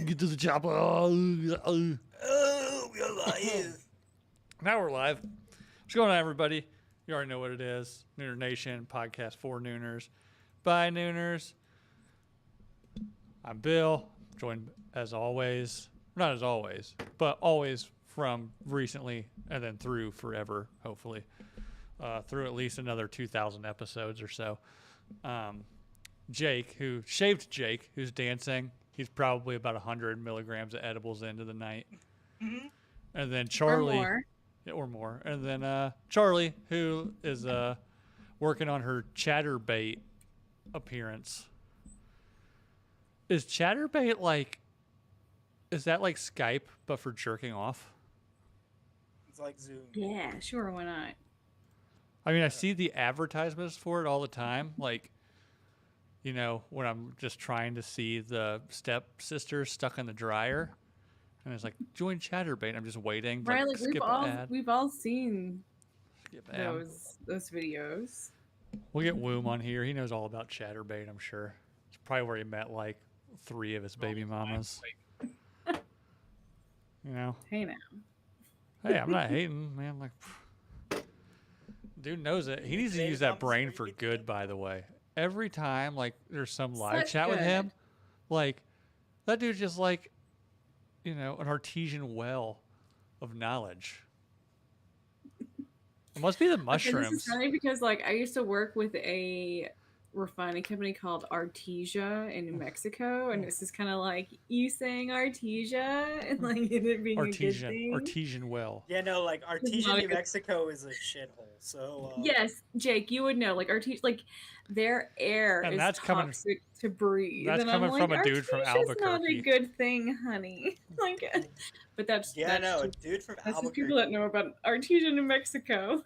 Get to the chopper. Oh, we're live. Now we're live. What's going on, everybody? You already know what it is. Nooner Nation podcast for Nooners by Nooners. I'm Bill, joined as always, not as always, but always from recently and then through forever, hopefully, through at least another 2,000 episodes or so. Jake, who's dancing. He's probably about 100 milligrams of edibles into the night. Mm-hmm. And then Charley. Or more. Yeah, or more. And then Charley, who is working on her Chatterbait appearance. Is Chatterbait is that like Skype, but for jerking off? It's like Zoom. Yeah, sure, why not? I mean, I see the advertisements for it all the time. Like, you know, when I'm just trying to see the stepsister stuck in the dryer. And it's like, join Chatterbait. I'm just waiting. Right, like like we've all seen Skip ad. those videos. We'll get Woom on here. He knows all about Chatterbait, I'm sure. It's probably where he met like 3 of his baby mamas. You know? Hey now. Hey, I'm not hating, man. Like, dude knows it. He needs to use that brain for good, by the way. Every time, like, there's some live Such chat with good. him, like, that dude's just like, you know, an artesian well of knowledge. It must be the Okay, mushrooms. this is funny because like I used to work with a refining company called Artesia in New Mexico, and it's just kind of like you saying Artesia and like it being a good thing. Artesian well. Yeah, no, like Artesia, New Mexico is a shithole. So Yes, Jake, you would know. Like Artesia, like their air And is that's coming- toxic to breathe. that's and coming I'm from like, a dude from Artesia's not a Albuquerque. good thing, honey. Like, but that's yeah, no, a just- dude from that's just Albuquerque. people that know about Artesia, New Mexico.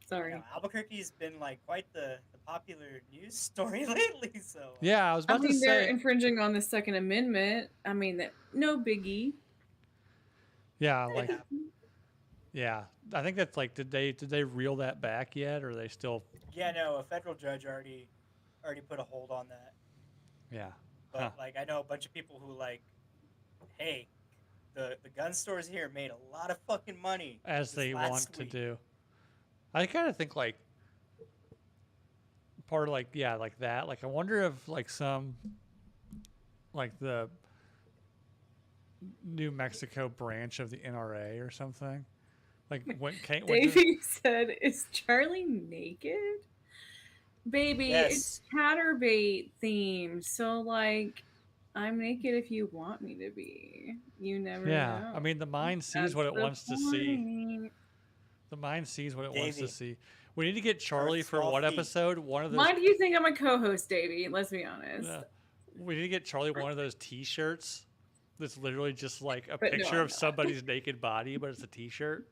Sorry. You know, Albuquerque's been like quite the popular news story lately. So Yeah, I was about to they're say. infringing on the Second Amendment. I mean, that no biggie. Yeah, like, yeah. I think that's like, did they reel that back yet, or are they still? yeah, no, a federal judge already put a hold on that. Yeah. But Huh. like, I know a bunch of people who like, hey, the gun stores here made a lot of fucking money As this they last want to week. do. I kind of think like part of like, yeah, like that. Like, I wonder if like some, like the New Mexico branch of the NRA or something. Like when Kate Davey said, "Is Charlie naked?" Baby, Yes. it's Chatterbait themed. So like, I'm naked if you want me to be. You never know. I mean, the mind sees That's what it the wants to see. point. The mind sees what it wants to Davey. see. We need to get Charlie Earth's for small what feet. episode? One of those. Why do you think I'm a co-host, Davey? Let's be honest. We need to get Charlie one of those T-shirts that's literally just like a But no, picture I'm of not. somebody's naked body, but it's a T-shirt.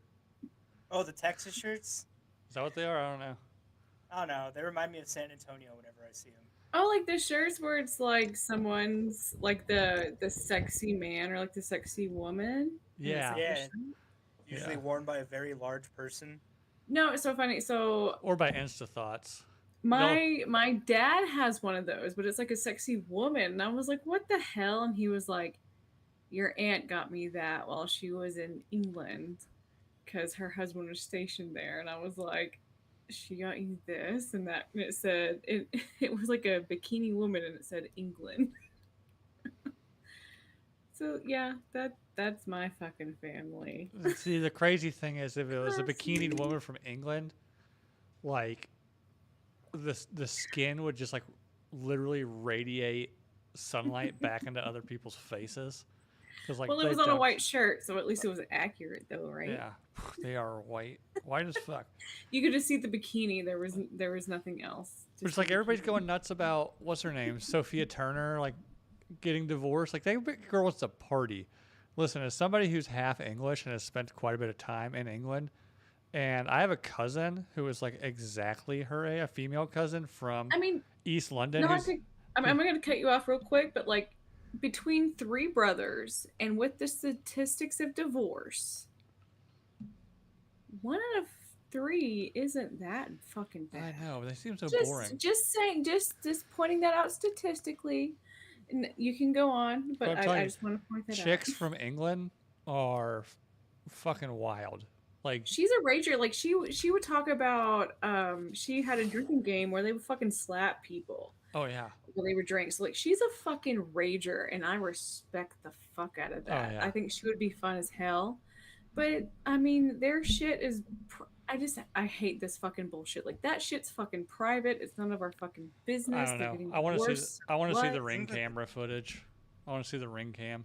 Oh, the Texas shirts? Is that what they are? I don't know. I don't know. They remind me of San Antonio whenever I see them. Oh, like the shirts where it's like someone's like the sexy man or like the sexy woman. And it's Yeah. like Yeah. a shirt. Usually Yeah. worn by a very large person. No, it's so funny. So Or by Insta Thoughts. my dad has one of those, but it's like a sexy woman. And I was like, what the hell? And he was like, your aunt got me that while she was in England because her husband was stationed there. And I was like, she got you this and that. And it said, it was like a bikini woman and it said England. So yeah, that's my fucking family. See, the crazy thing is, if it was a Crazy. bikini woman from England, like the skin would just like literally radiate sunlight back into other people's faces. Like, Well, it was on a white shirt, so at least it was accurate, though, right? Yeah, they are white as fuck. You could just see the bikini. There was nothing else. It's like everybody's going nuts about what's her name, Sophia Turner, like getting divorced. Like that girl wants to party. Listen, as somebody who's half English and has spent quite a bit of time in England, and I have a cousin who is like exactly her age, a female cousin from East London. I'm going to cut you off real quick, but like between 3 brothers and with the statistics of divorce, 1 out of 3 isn't that fucking bad. I know, they seem so boring. Just saying, just pointing that out statistically. You can go on, But but I'm telling I you, just want to point that chicks out. from England are fucking wild. Like, She's a rager. Like she would talk about she had a drinking game where they would fucking slap people oh yeah, while they were drinking. So like she's a fucking rager, and I respect the fuck out of oh that. yeah. I think she would be fun as hell. But I mean, their shit is. I hate this fucking bullshit. Like that shit's fucking private. It's none of our fucking I business. don't They're know. getting I want to see. divorced. I want to see What? the ring Isn't that camera footage. I want to see the ring cam.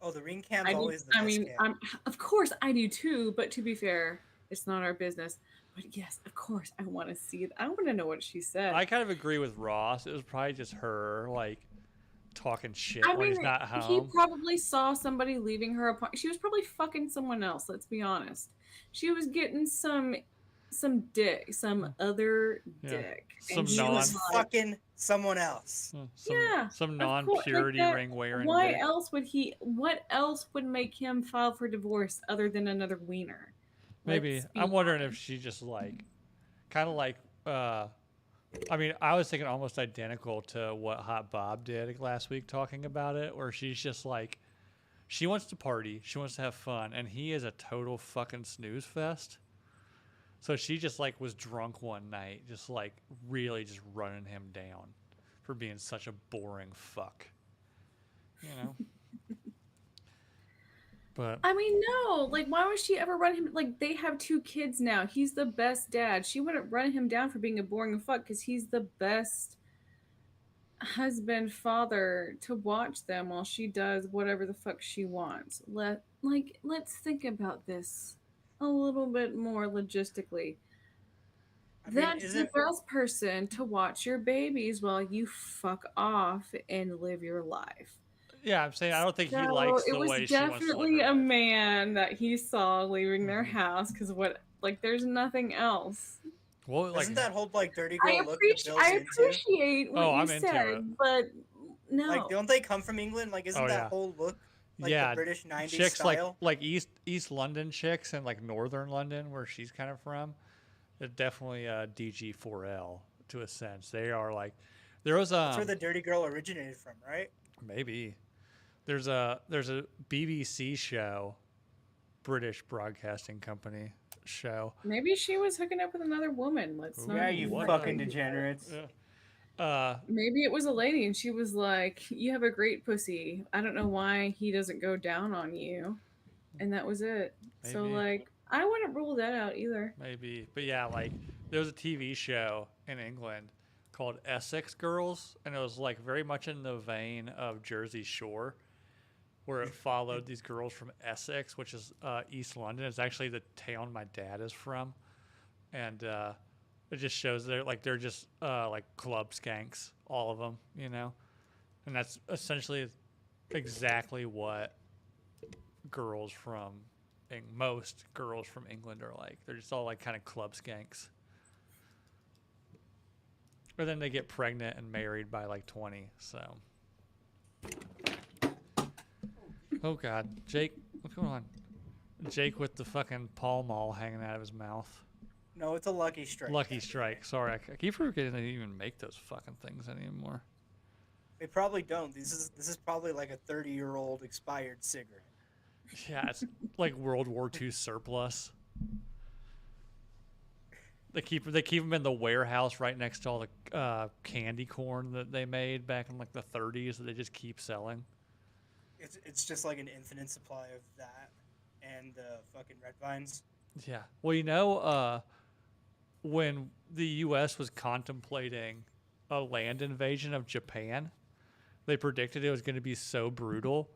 Oh, the ring cam's I need. always the I best mean, cam. I'm. Of course, I do too. But to be fair, it's not our business. But yes, of course, I want to see it. I want to know what she said. I kind of agree with Ross. It was probably just her like talking shit I when mean, he's not he home. probably saw somebody leaving her apartment. She was probably fucking someone else. Let's be honest. She was getting some dick, some other Yeah, dick, some and She she non, was was like, fucking someone else. "Yeah, some of course." Like non-purity that. ring wearing Why dick. else would he? What else would make him file for divorce other than another wiener? Maybe Let's I'm be wondering if honest. she just like, kind of like. I mean, I was thinking almost identical to what Hot Bob did last week, talking about it, where she's just like, she wants to party, she wants to have fun, and he is a total fucking snooze fest. So she just like was drunk one night, just like really just running him down for being such a boring fuck, you know. But I mean, no. Like, why would she ever run him? Like, they have two kids now. He's the best dad. She wouldn't run him down for being a boring fuck because he's the best husband, father to watch them while she does whatever the fuck she wants. Let's think about this a little bit more logistically. I mean, That's the isn't best person to watch your babies while you fuck off and live your life. yeah, I'm saying I don't think he So likes it the was way she wants to live definitely her a life. man that he saw leaving their Mhm. house because what, like, there's nothing else. Well, like, doesn't that whole like dirty I girl look that appreciate Bill's I into? appreciate what oh, you I'm into it. said, but Like, no. don't they come from England? Like, Oh isn't that yeah, whole look like the yeah. British '90s Chicks like style? East London chicks and like Northern London, where she's kind of from. They're definitely DG4L to a sense. They are like, there was That's where the dirty girl originated from, right? maybe there's a BBC show, British Broadcasting Company show. Maybe she was hooking up with another woman. Let's Ooh, not. Yeah, you what? fucking degenerates. Maybe it was a lady and she was like, "You have a great pussy. I don't know why he doesn't go down on you." And that was it. So Maybe. like, I wouldn't rule that out either. Maybe, but yeah, like there was a TV show in England called Essex Girls, and it was like very much in the vein of Jersey Shore, where it followed these girls from Essex, which is East London. It's actually the town my dad is from, and it just shows they're just like club skanks, all of them, you know, and that's essentially exactly what girls from most girls from England are like. They're just all like kind of club skanks. Or then they get pregnant and married by like 20. So, oh god, Jake, what's going on? Jake with the fucking Pall Mall hanging out of his mouth. No, it's a lucky strike. Lucky strike. Sorry, I keep forgetting they even make those fucking things anymore. They probably don't. This is probably like a 30-year-old expired cigarette. Yeah, it's like World War II surplus. They keep them in the warehouse right next to all the candy corn that they made back in like the 30s that they just keep selling. It's just like an infinite supply of that and fucking red vines. Yeah. Well, you know, when the U.S. was contemplating a land invasion of Japan, they predicted it was going to be so brutal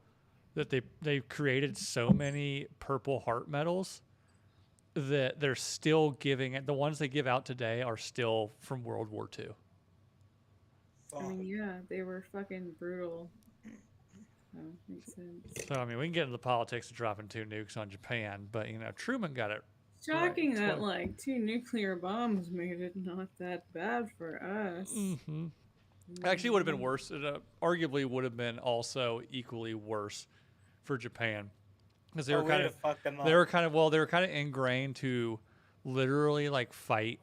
that they created so many purple heart medals that they're still giving it. The ones they give out today are still from World War II. I mean, yeah, they were fucking brutal. So makes sense. So I mean, we can get into the politics of dropping 2 nukes on Japan, but you know, Truman got it. Shocking Right, that like 2 nuclear bombs made it not that bad for us. Mm-hmm. Actually, would have been worse. It arguably would have been also equally worse for Japan, because they were kind of fucked them up. they were kind of ingrained to literally like fight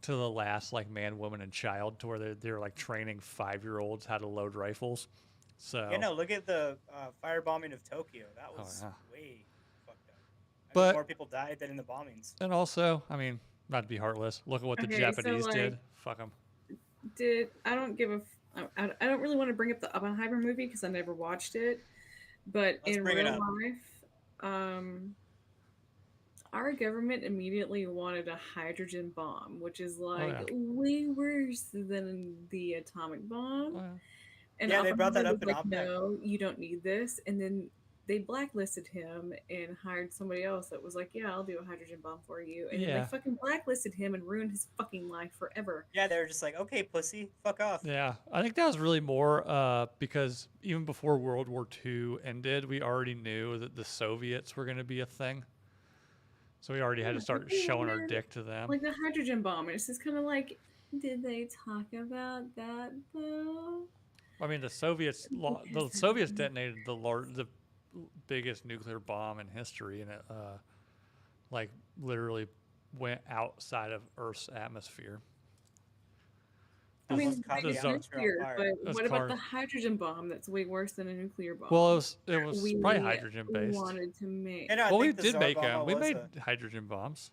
to the last like man, woman, and child, to where they're like training 5-year-olds how to load rifles. So, Yeah, no, look at the firebombing of Tokyo. That was yeah. way fucked up. I mean, But more people died than in the bombings. and also, I mean, not to be heartless, look at what the Okay, so Japanese like, did. Fuck them. I don't give a I don't really want to bring up the Oppenheimer movie because I never watched it, but Let's in bring it real up. life, our government immediately wanted a hydrogen bomb, which is Oh like yeah. way worse than the atomic bomb. Oh, yeah. And Yeah, they brought that Oppenheimer up was in like, Oppenheimer. no, you don't need this. And then they blacklisted him and hired somebody else that was like, yeah, I'll do a hydrogen bomb for you. And then they Yeah. fucking blacklisted him and ruined his fucking life forever. Yeah, they were just like, okay, pussy, fuck off. Yeah, I think that was really more because even before World War II ended, we already knew that the Soviets were going to be a thing. So we already had to Yeah, start they showing our wanted, dick to them. like the hydrogen bomb. And it's just kind of like, did they talk about that though? I mean, the Soviets detonated the biggest nuclear bomb in history, and it like literally went outside of Earth's atmosphere. I mean, Almost caught they the did atmosphere on nuclear, fire. but Those what about cars. the hydrogen bomb? That's way worse than a nuclear bomb. Well, it was we probably hydrogen based. wanted to make. And I Well, we think the did make Tsar them. Bomba We was made a... hydrogen bombs.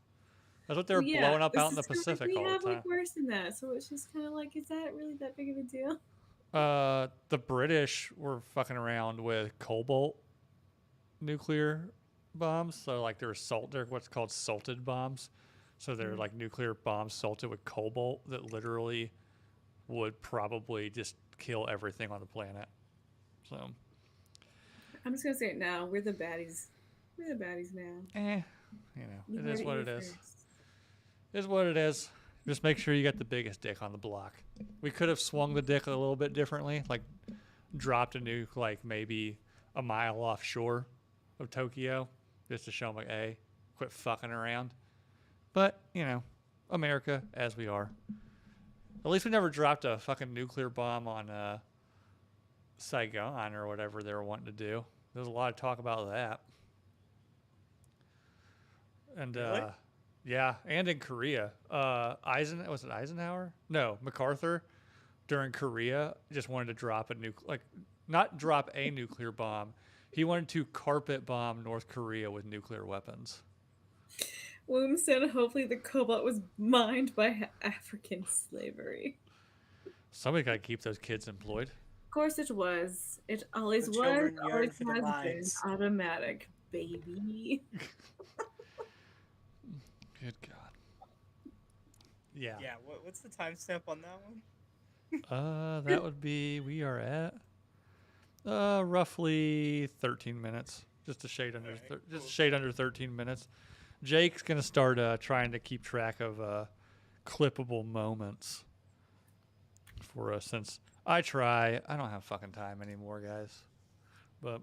That's what they were Well, yeah, blowing up this out in the is kinda like, Pacific we all have the like time. worse than that. So it's just kind of like, is that really that big of a deal? The British were fucking around with cobalt nuclear bombs. So like they're what's called salted bombs. So they're like nuclear bombs salted with cobalt that literally would probably just kill everything on the planet. So, I'm just gonna say it now. We're the baddies. We're the baddies now. You it heard is what here it is. first. It is what it is. Just make sure you get the biggest dick on the block. We could have swung the dick a little bit differently, like dropped a nuke like maybe a mile offshore of Tokyo, just to show them like, hey, quit fucking around. But America as we are. At least we never dropped a fucking nuclear bomb on Saigon or whatever they were wanting to do. There's a lot of talk about that. And Really? yeah, and in Korea, was it Eisenhower? No, MacArthur during Korea just wanted to drop not drop a nuclear bomb. He wanted to carpet bomb North Korea with nuclear weapons. William said, hopefully the cobalt was mined by African slavery. Somebody got to keep those kids employed. Of course it was. It always The was. children yearn Always for the has been. mines. Automatic, baby. Good God. Yeah. Yeah, what's the timestamp on that one? That would be, we are at roughly 13 minutes. Just a shade under, Alright, just cool. a shade under 13 minutes. Jake's gonna start trying to keep track of clippable moments for us, since I don't have fucking time anymore, guys. But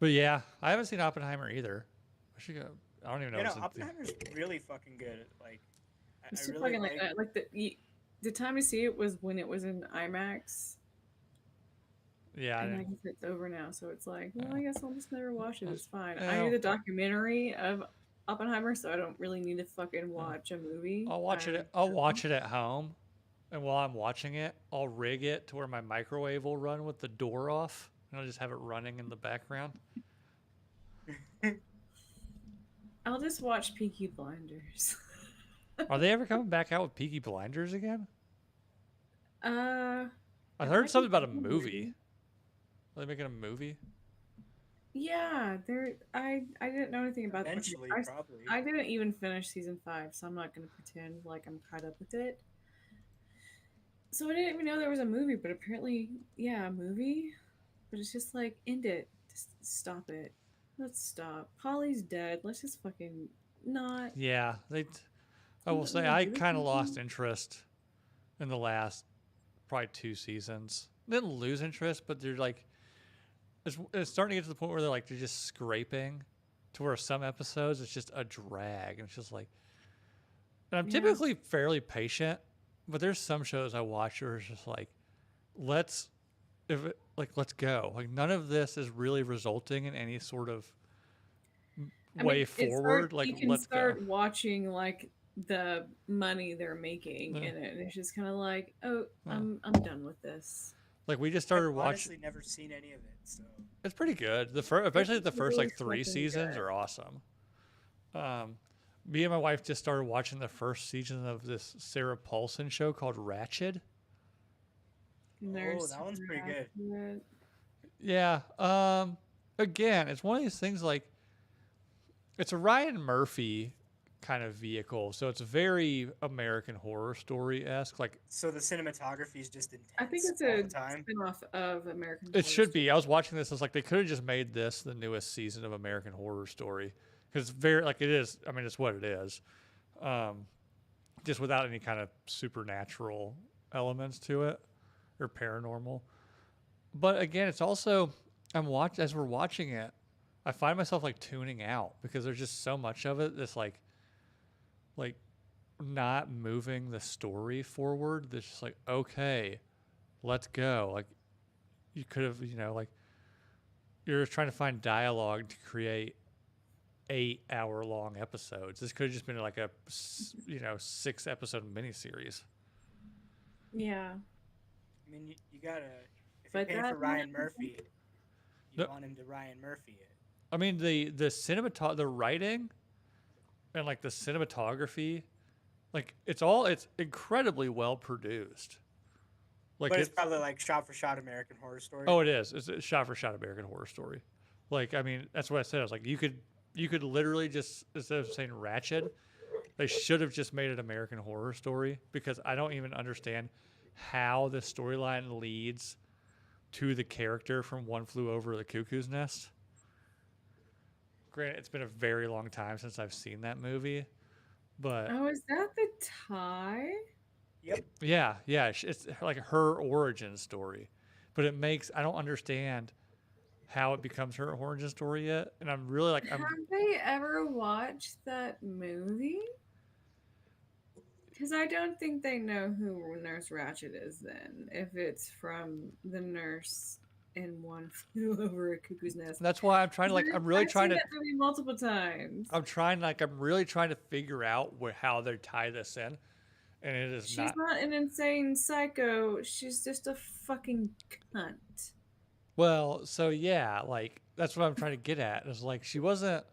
yeah, I haven't seen Oppenheimer either. I should go. I don't even know. You know, what's Oppenheimer's really fucking good. Like, It's I too really fucking like that. Like the time to see it was when it was in IMAX. Yeah, And I guess it's over now, so it's like, well, I guess I'll just never watch it. It's fine. Yeah. I do the documentary of Oppenheimer, so I don't really need to fucking watch a movie. I'll watch it. I'll watch it at home, and while I'm watching it, I'll rig it to where my microwave will run with the door off, and I'll just have it running in the background. I'll just watch Peaky Blinders. Are they ever coming back out with Peaky Blinders again? I I heard might something be about a maybe. movie. Are they making a movie? Yeah, there. I didn't know anything about that. eventually, probably. I didn't even finish season 5, so I'm not gonna pretend like I'm caught up with it. So I didn't even know there was a movie, but apparently, yeah, a movie. But it's just like, end it. Just stop it. Let's stop. Polly's dead. Let's just fucking not. Yeah, I will say I kind of lost interest in the last probably 2 seasons. Didn't lose interest, but they're like, it's starting to get to the point where they're just scraping, to where some episodes it's just a drag, and it's just like. And I'm Yeah. typically fairly patient, but there's some shows I watch where it's just like, let's go. Like, none of this is really resulting in any sort of way forward. You can let's start go. watching like the money they're making Yeah. in it, and it's just kind of like, oh, Yeah. I'm done with this. Like we just started I've watching. honestly never seen any of it, so It's pretty good. The first, especially the first really like 3 fucking seasons good. are awesome. Me and my wife just started watching the first season of this Sarah Paulson show called Ratched. Nurse that one's pretty good. Ratched. Yeah. Again, it's one of these things like it's a Ryan Murphy kind of vehicle, so it's very American Horror Story esque. Like So the cinematography is just intense I think it's all a the time. spin-off of American it Horror should Story. be. I was watching this. I was like, they could have just made this the newest season of American Horror Story because very like it is. I mean, it's what it is. Just without any kind of supernatural elements to it or paranormal. But again, it's also as we're watching it, I find myself like tuning out because there's just so much of it that's like not moving the story forward. That's just like, okay, let's go. Like you could have, like you're trying to find dialogue to create 8-hour long episodes. This could have just been like a 6-episode miniseries. Yeah. I mean, you gotta if But you're paying for that Ryan might- Murphy, you No. want him to Ryan Murphy it. I mean, the the writing and like the cinematography, like it's incredibly well produced. Like But it's probably like shot for shot American Horror Story. oh, it is. It's a shot for shot American Horror Story. Like, I mean, that's what I said. I was like, you could literally just, instead of saying Ratched, they should have just made it American Horror Story because I don't even understand how the storyline leads to the character from One Flew Over the Cuckoo's Nest. Granted, it's been a very long time since I've seen that movie, but Oh, is that the tie? Yep. yeah, it's like her origin story. But I don't understand how it becomes her origin story yet, and I'm really like, Have they ever watched that movie? Because I don't think they know who Nurse Ratched is then, if it's from the nurse in One Flew Over a Cuckoo's Nest. that's why I'm trying to like, I'm really I've trying seen to, that movie multiple times. I'm really trying to figure out how they tie this in, and it is She's not. not an insane psycho. She's just a fucking cunt. Well, so yeah, like that's what I'm trying to get at. Is like she wasn't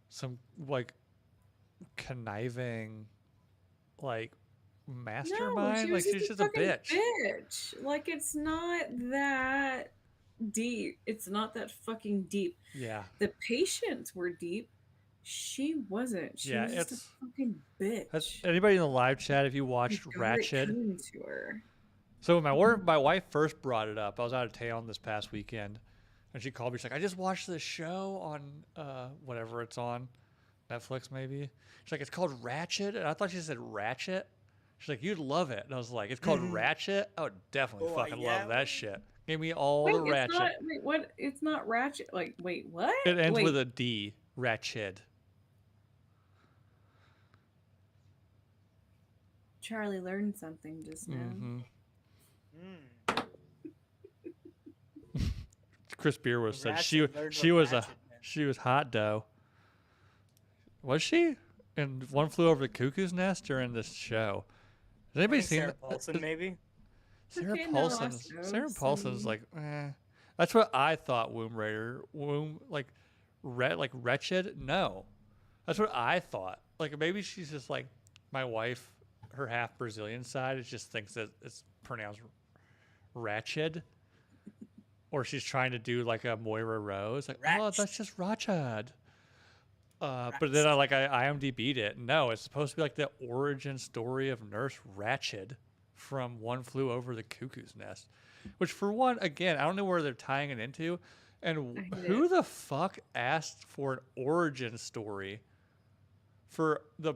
some like conniving like mastermind. she Like was she's just a fucking bitch. bitch. Like it's not that deep. It's not that fucking deep. Yeah. The patients were deep. She wasn't. She Yeah, was just a it's- fucking bitch. Anybody in the live chat, if you Like, watched got it Ratched. coming to her. So when my wife first brought it up, I was out of town this past weekend, and she called me. She's like, "I just watched this show on whatever it's on, Netflix maybe." She's like, "It's called Ratched," and I thought she said Ratchet. She's like, "You'd love it," and I was like, "It's called Ratchet." I would definitely Oh, fucking yeah. love that shit. Give me all Wait, the Ratchet. it's not. Wait, what? It's not Ratchet. Like, wait, what? It ends wait, with a D. Ratched. Charlie learned something just now. Mm-hmm. Mm. Chris Beer was said Ratchet she learned was what Ratchet meant. she was hot dough. Was she? And One Flew Over the Cuckoo's Nest or in this show? Has I anybody think seen Sarah that? Paulson, maybe? Sarah Okay, no, Paulson's I Sarah suppose. Paulson's like, That's what I thought. Like wretched. No, that's what I thought. Like maybe she's just like my wife. Her half Brazilian side just thinks that it's pronounced wretched, or she's trying to do like a Moira Rose. Like, oh, Ratched. that's just wretched. But then I IMDb'd it. No, it's supposed to be like the origin story of Nurse Ratched from One Flew Over the Cuckoo's Nest. Which, for one, again, I don't know where they're tying it into, and I hate who the fuck asked for an origin story for the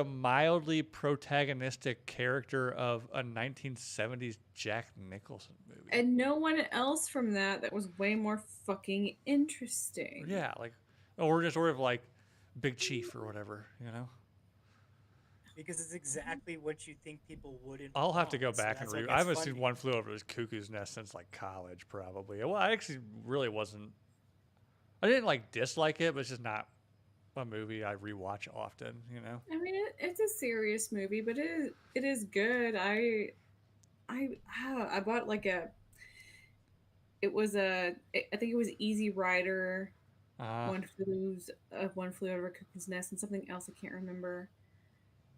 mildly protagonistic character of a 1970s Jack Nicholson movie? And no one else from that was way more fucking interesting. Yeah, like origin story of like Big Chief or whatever, you know. Because it's exactly what you think people wouldn't. I'll have to want, go so back and that's what read. gets I haven't funny. seen One Flew Over the Cuckoo's Nest since like college, probably. Well, I actually really wasn't. I didn't like dislike it, but it's just not a movie I rewatch often. You know. I mean, it's a serious movie, but it is good. I bought like a I think it was Easy Rider, Uh, one flew over a cuckoo's nest, and something else I can't remember.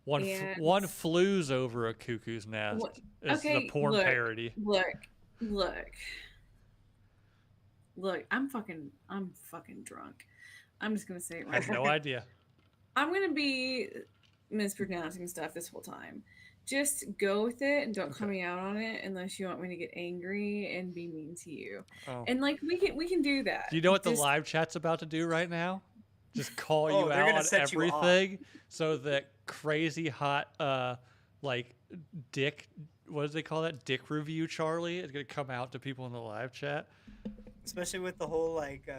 And one flews over a cuckoo's nest what? is the Okay, porn parody. look, look. I'm fucking drunk. I'm just gonna say it I right have now. no idea. I'm gonna be mispronouncing stuff this whole time. Just go with it and don't call Okay. me out on it unless you want me to get angry and be mean to you. Oh. And like we can do that. Do you know what the Just live chat's about to do right now? Just call Oh, you they're out gonna on set you off. everything so that crazy hot like dick, what do they call that? Dick review Charlie is gonna come out to people in the live chat. Especially with the whole like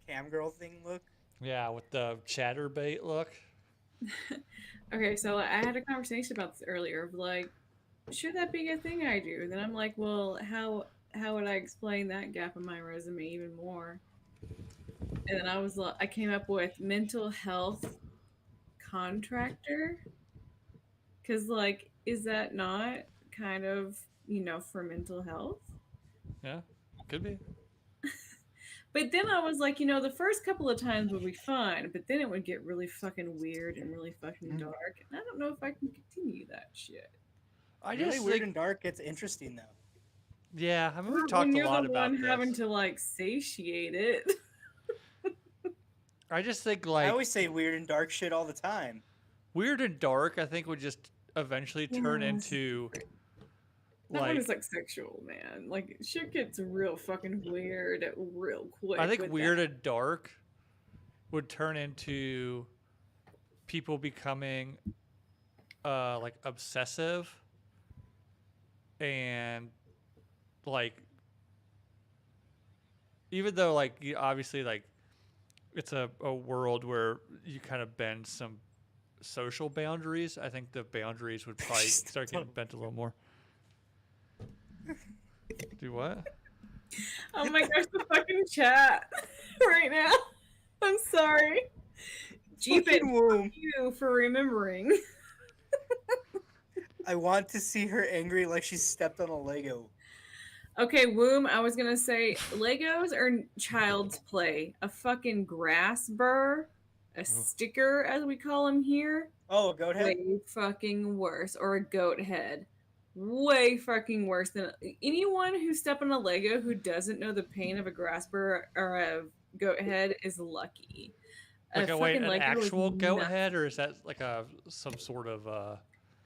cam girl thing look. Yeah, with the chatterbait look. Okay, so I had a conversation about this earlier of like, should that be a thing I do? Then I'm like, well, how would I explain that gap in my resume even more? And then I came up with mental health contractor, because like, is that not kind of for mental health? Yeah, could be. But then I was like, the first couple of times would be fun, but then it would get really fucking weird and really fucking dark. And I don't know if I can continue that shit. I Really just weird think, and dark gets interesting though. yeah, I mean we've When talked a you're lot the about one this. having to like satiate it. I just think I like always say weird and dark shit all the time. weird and dark. I think would just eventually turn Yeah, into That one like is like sexual, man. Like shit gets real fucking weird real quick. I think with weird that. and dark would turn into people becoming like obsessive and like even though like you obviously like it's a world where you kind of bend some social boundaries, I think the boundaries would probably start getting bent a little more. Do what? Oh my gosh, the fucking chat right now. I'm sorry. Jeep it, Fucking womb. you for remembering. I want to see her angry like she stepped on a Lego. Okay, womb. I was gonna say Legos are child's play. A fucking grass burr, a sticker as we call them here, Oh, a goat head? way fucking worse. Or a goat head, way fucking worse than anyone who stepped on a Lego who doesn't know the pain of a grass burr or a goat head is lucky. Like a wait, fucking an Lego is actual goat nuts. head, or is that like a some sort of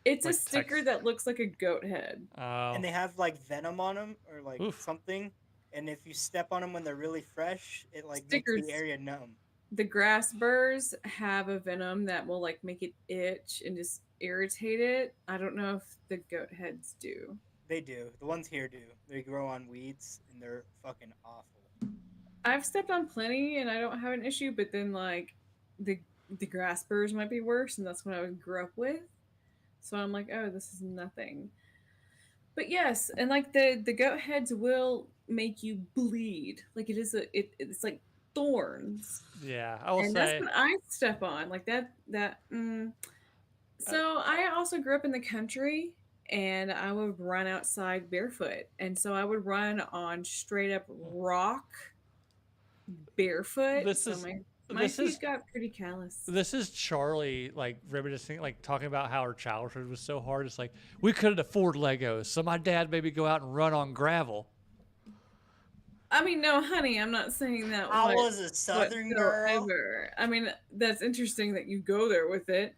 It's a like sticker text? that looks like a goat head. And they have like venom on them or like Oof. something. And if you step on them when they're really fresh, it like Stickers. makes the area numb. The grass burrs have a venom that will like make it itch and just irritate it. I don't know if the goat heads do. They do. The ones here do. They grow on weeds and they're fucking awful. I've stepped on plenty and I don't have an issue, but then like the grass burrs might be worse, and that's what I grew up with. So I'm like, oh, this is nothing. But yes, and like the goat heads will make you bleed. Like it's like thorns. Yeah, I will And say. that's what I step on. Like that. So I also grew up in the country, and I would run outside barefoot, and so I would run on straight up rock barefoot. This so is- my this feet is- got pretty callous. This is Charlie, like reminiscing, like talking about how her childhood was so hard. It's like we couldn't afford Legos, so my dad made me go out and run on gravel. I mean, no, honey, I'm not saying that. I was a southern girl. whatsoever. I mean, that's interesting that you go there with it.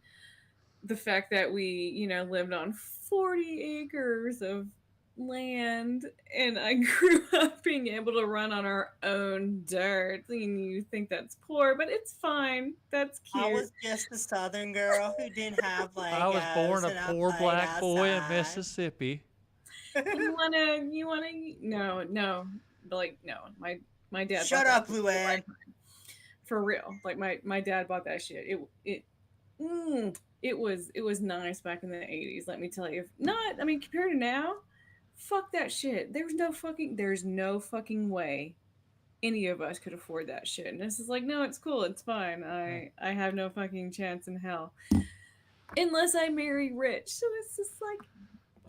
The fact that we, lived on 40 acres of land, and I grew up being able to run on our own dirt. And you think that's poor, but it's fine. That's cute. I was just a southern girl who didn't have Legos. I was born and a I poor played black boy in outside. Mississippi. you wanna no, but like no, my dad Shut bought up, that Luann. for real. Like my dad bought that shit. It was nice back in the 80s, let me tell you. If not, I mean, compared to now, fuck that shit. There's no fucking way any of us could afford that shit. And this is like, no, it's cool, it's fine. I have no fucking chance in hell unless I marry rich. So it's just like,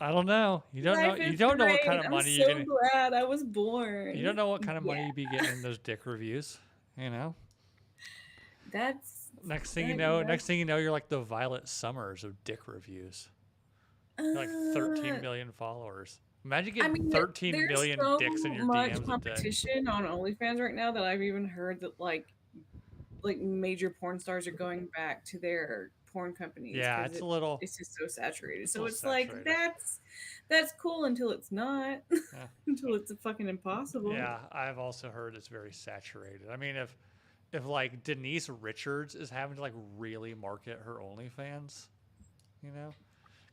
I don't know. You don't know. Life You is don't know what great. kind of I'm money so you're gonna. glad I was born. You don't know what kind of money Yeah, you be getting in those dick reviews. You know. that's Next thing you that, know, that's you're like the Violet Summers of dick reviews. You're like 13 uh, million followers. Imagine I getting mean, 13 there's million so dicks in your much DMs a day. competition on OnlyFans right now that I've even heard that like major porn stars are going back to their porn companies Yeah, because it's a little, it's just so saturated. it's a So little it's like saturated. that's cool until it's not, Yeah. until it's fucking impossible. Yeah, I've also heard it's very saturated. I mean, if like Denise Richards is having to like really market her OnlyFans, you know.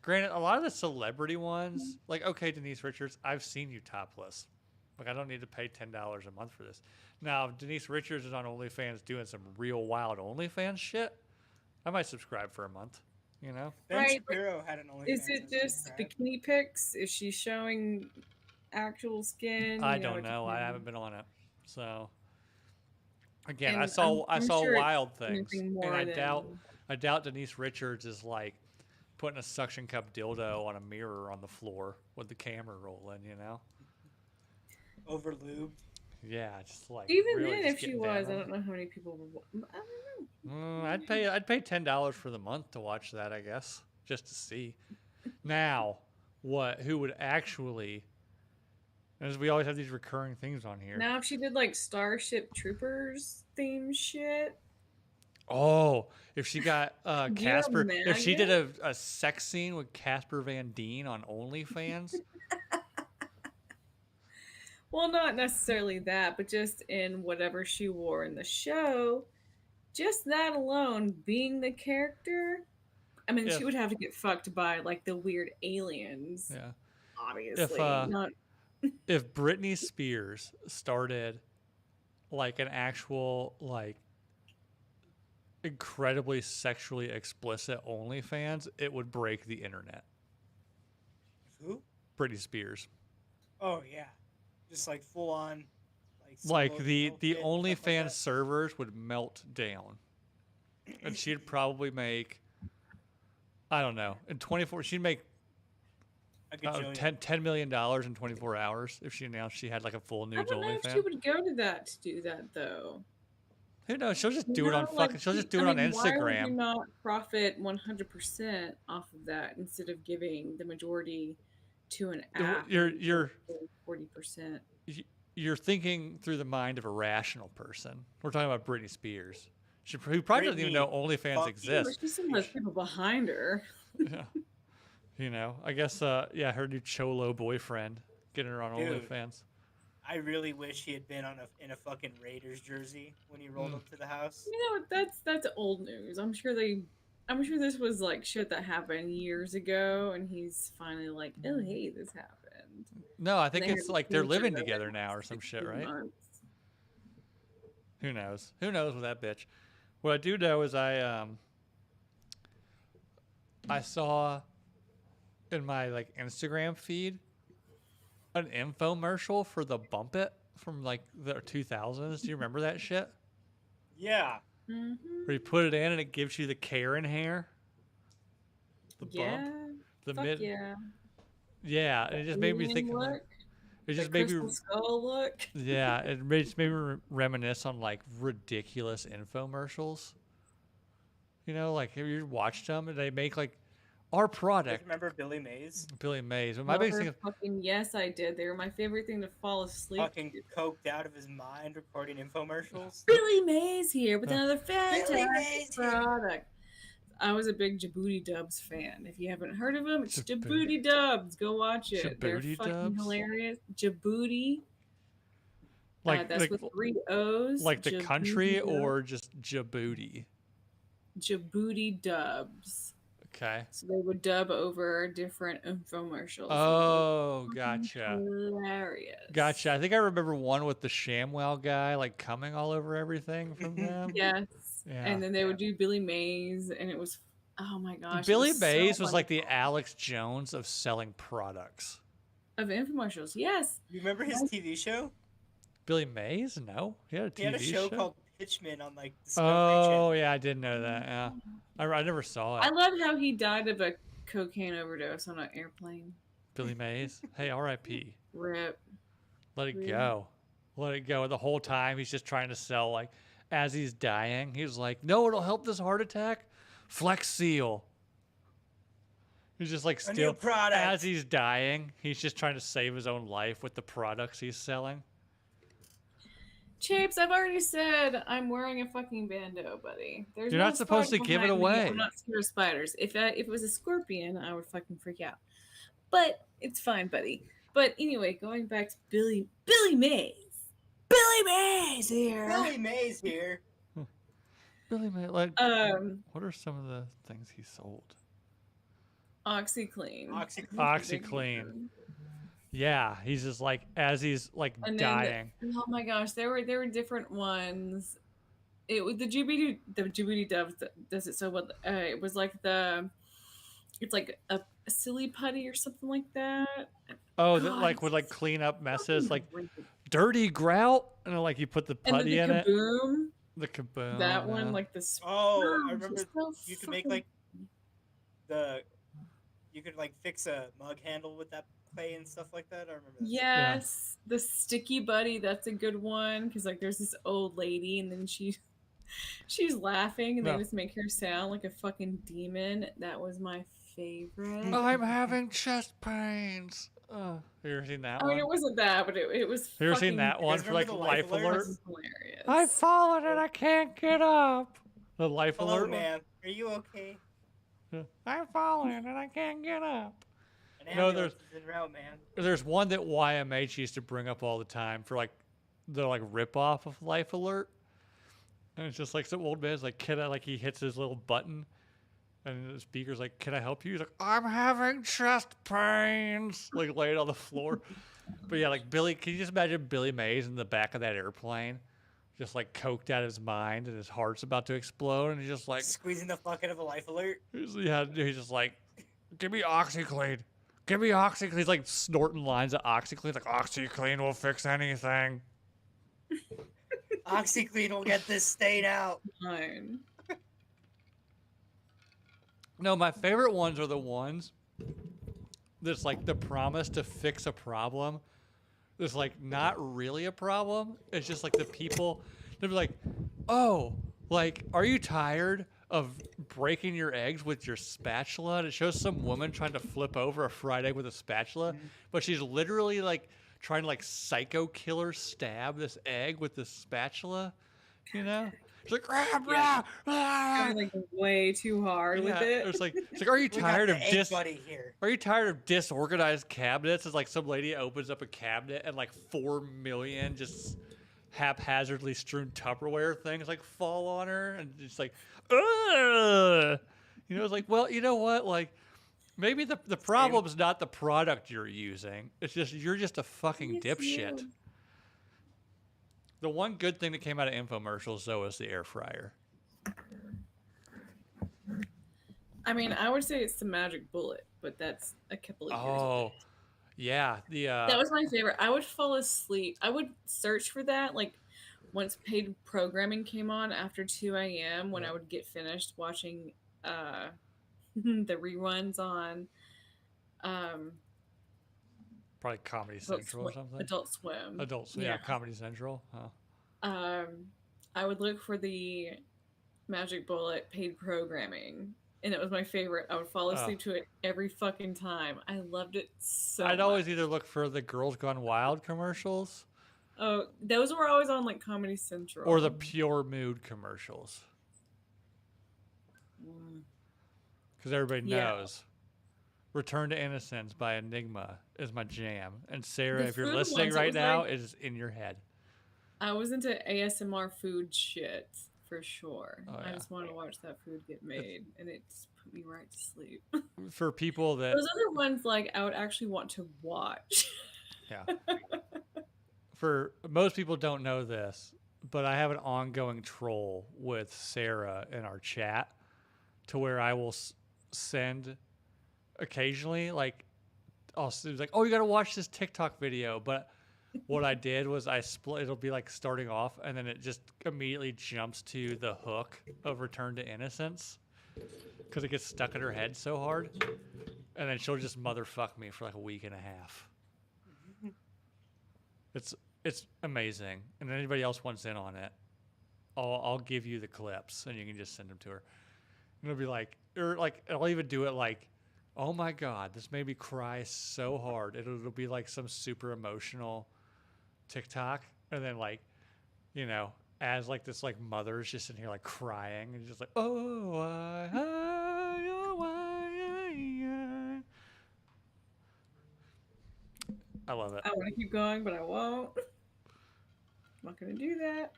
Granted, a lot of the celebrity ones, like okay, Denise Richards, I've seen you topless. Like I don't need to pay $10 a month for this. Now, if Denise Richards is on OnlyFans doing some real wild OnlyFans shit, I might subscribe for a month. You know? Ben Right, but Shapiro had an is OnlyFans. it just bikini pics? Is she showing actual skin? I You know, don't it know. I haven't depends. been on it, so again, I And saw I I'm saw sure it's wild things, anything and more than I doubt Denise Richards is like putting a suction cup dildo on a mirror on the floor with the camera rolling. You know? over lubed. Yeah, just like even really then, just if she getting was, I down. don't know how many people would. I don't know. I'd pay $10 for the month to watch that, I guess, just to see. Now, who would actually? As we always have these recurring things on here. Now, if she did like Starship Troopers theme shit, Oh, if she got could you Casper, if she did imagine? a sex scene with Casper Van Dien on OnlyFans, Well, not necessarily that, but just in whatever she wore in the show, just that alone, being the character. I mean, she if would have to get fucked by like the weird aliens, yeah, if obviously. Not if Britney Spears started like an actual like incredibly sexually explicit OnlyFans, it would break the internet. Who? Britney Spears. Oh yeah, just like full on, Like solo the fit and stuff like OnlyFans that. servers would melt down, and she'd probably make I don't know in 24. She'd make A gajillion. $10 million in 24 hours if she announced she had like a full I nudes don't know if she OnlyFans. would go to that to do that though. Who knows? She'll just You do it on know, like fucking. She'll just do I it on mean, why would you Instagram. not profit 100% off of that instead of giving the majority to an app? You're 40%. you're thinking through the mind of a rational person. We're talking about Britney Spears. Who probably doesn't even know Britney, OnlyFans fuck you. But exists. she still has people behind her. Yeah. You know, I guess, yeah, her new cholo boyfriend getting her on Dude. OnlyFans. I really wish he had been in a fucking Raiders jersey when he rolled up to the house. You know, that's old news. I'm sure this was like shit that happened years ago, and he's finally like, oh hey, this happened. No, I And think they it's haven't like seen they're each living other together in now or some shit, 16 right? months. Who knows? Who knows with that bitch? What I do know is I saw in my like Instagram feed an infomercial for the Bump It from like the 2000s. Do you remember that shit? Yeah. Mm-hmm. Where you put it in and it gives you the Karen hair, the Yeah. bump, the Fuck mid. yeah. Yeah, and it just made me Alien think. look, It just the made me. Crystal Skull look. Yeah, just made me reminisce on like ridiculous infomercials. You know, like have you watched them? And they make like our You guys product, remember Billy Mays? Billy Mays. But my biggest thing is Fucking yes, I did. They were my favorite thing to fall asleep. Fucking coked out of his mind recording infomercials. Billy Mays here with Huh. another Mays fantastic here. product. I was a big Djibouti Dubs fan. If you haven't heard of them, it's Djibouti- Djibouti Dubs. Go watch it. They're Djibouti fucking Dubs? hilarious. Djibouti. like That's with 3 O's. like the Djibouti country Dubs. or just Djibouti. Djibouti Dubs. Okay. So they would dub over different infomercials. Oh, gotcha. Hilarious. Gotcha. I think I remember one with the ShamWow guy like coming all over everything from them. Yes. Yeah. And then they would do Billy Mays, and it was, oh my gosh. it Billy was so Mays was like the wonderful. Alex Jones of selling products. Of infomercials. Yes. You remember his TV show? Billy Mays? No, he had a TV He had a show called Pitchman on like Discovery Oh Channel. yeah, I did know that. Yeah, I never saw it. I love how he died of a cocaine overdose on an airplane. Billy Mays. Hey, R.I.P. Rip. Let it Yeah. go. Let it go. The whole time he's just trying to sell, like, as he's dying, he's like, no, it'll help this heart attack. Flex Seal. He's just like A new still, product. as he's dying, he's just trying to save his own life with the products he's selling. Chapes, I've already said I'm wearing a fucking bandeau, buddy. There's You're no not supposed to spider give it behind me. away. I'm not scared of spiders. If it was a scorpion, I would fucking freak out. But it's fine, buddy. But anyway, going back to Billy Mays. Billy Mays here. Billy Mays here. Billy Mays, like, Um, what are some of the things he sold? OxyClean. OxyClean. Yeah, he's just like, as he's like And dying. then, oh my gosh, there were different ones. It was the Djibouti Dove does it so well. It was like it's like a silly putty or something like that. Oh, that God, like would like clean up messes, like and dirty grout, and then, like you put the then putty the in it. Kaboom, The Kaboom. that one, yeah. like the Oh, I sponge, remember it's so you could make fucking- like you could like fix a mug handle with that clay and stuff like that. I remember that. Yes, the sticky buddy. That's a good one because like there's this old lady and then she's laughing and No. they just make her sound like a fucking demon. That was my favorite. I'm having chest pains. Have you ever seen that I one? mean, it wasn't that, but it was. Have you ever seen fucking- that one guys for like remember the life Life It alert? Alert? was hilarious. I've fallen and I can't get up. The life Hello, alert. ma'am. Are you okay? One? I've fallen and I can't get up. An No, ambulance is en route, man. There's one that YMH used to bring up all the time for like the like rip off of Life Alert. And it's just like some old man's like, can I, like he hits his little button and the speaker's like, can I help you? He's like, I'm having chest pains. Like laying on the floor. But yeah, like Billy, can you just imagine Billy Mays in the back of that airplane? Just like coked out of his mind and his heart's about to explode. And he's just like, Squeezing the fuck out of a Life Alert. he's just like, give me OxyClean. Give me OxyClean. He's like snorting lines of OxyClean. He's like, OxyClean will fix anything. OxyClean will get this stain out. Fine. No, my favorite ones are the ones that's like the promise to fix a problem. It's like not really a problem. It's just like the people, they'll be like, oh, like, are you tired of breaking your eggs with your spatula? And it shows some woman trying to flip over a fried egg with a spatula, but she's literally like trying to like psycho killer stab this egg with the spatula, you know? She's like, rah, rah, rah. I'm like way too hard with it. It's like, are you We got tired the of egg buddy here. Are you tired of disorganized cabinets? It's like some lady opens up a cabinet and like 4 million just haphazardly strewn Tupperware things like fall on her and it's like, ugh. You know, it's like, well, you know what? Like, maybe the problem's not the product you're using. It's just you're just a fucking It's dipshit. you. The one good thing that came out of infomercials though is the air fryer. I mean, I would say it's the magic bullet, but that's a couple of years. Oh, yeah. The That was my favorite. I would fall asleep. I would search for that like once paid programming came on after 2 a.m. when I would get finished watching the reruns on probably Comedy Central or something. Adult Swim. Adult Swim, yeah, Comedy Central. Oh. I would look for the magic bullet paid programming. And it was my favorite. I would fall asleep to it every fucking time. I loved it so I'd much. always either look for the Girls Gone Wild commercials Oh, those were always on like Comedy Central. or the Pure Mood commercials. Because everybody Yeah. knows Return to Innocence by Enigma is my jam. And Sarah, The if you're food listening ones, it right was now, like- it is in your head. I was into ASMR food shit for sure. Oh, I yeah. just want to watch that food get made, and it just put me right to sleep. For people that, Those other ones, like I would actually want to watch. yeah. For most people don't know this, but I have an ongoing troll with Sarah in our chat to where I will send occasionally, like, I'll be like, oh, you got to watch this TikTok video. But what I did was I split, it'll be like starting off and then it just immediately jumps to the hook of Return to Innocence because it gets stuck in her head so hard. and then she'll just motherfuck me for like a week and a half. It's amazing. And anybody else wants in on it, I'll give you the clips and you can just send them to her. And it'll be like, or like I'll even do it like, oh my god, this made me cry so hard. It'll be like some super emotional TikTok, and then like, you know, as like this like mother's just in here like crying and just like, oh, I love it. I want to keep going, but I won't. I'm not gonna do that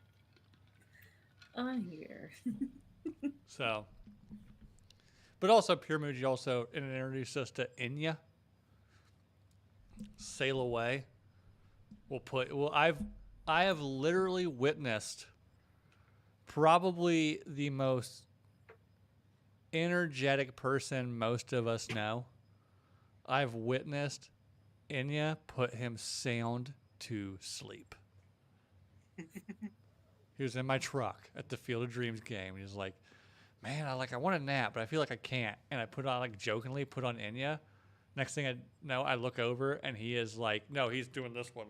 on here. So, but also Pure Mood, also introduced us to Enya. Sail Away. I have literally witnessed probably the most energetic person most of us know. I've witnessed Enya put him sound to sleep. He was in my truck at the Field of Dreams game. He was like, man, I want a nap, but I feel like I can't. And I put on, like, jokingly put on Enya. Next thing I know, I look over and he is like, no, he's doing this one.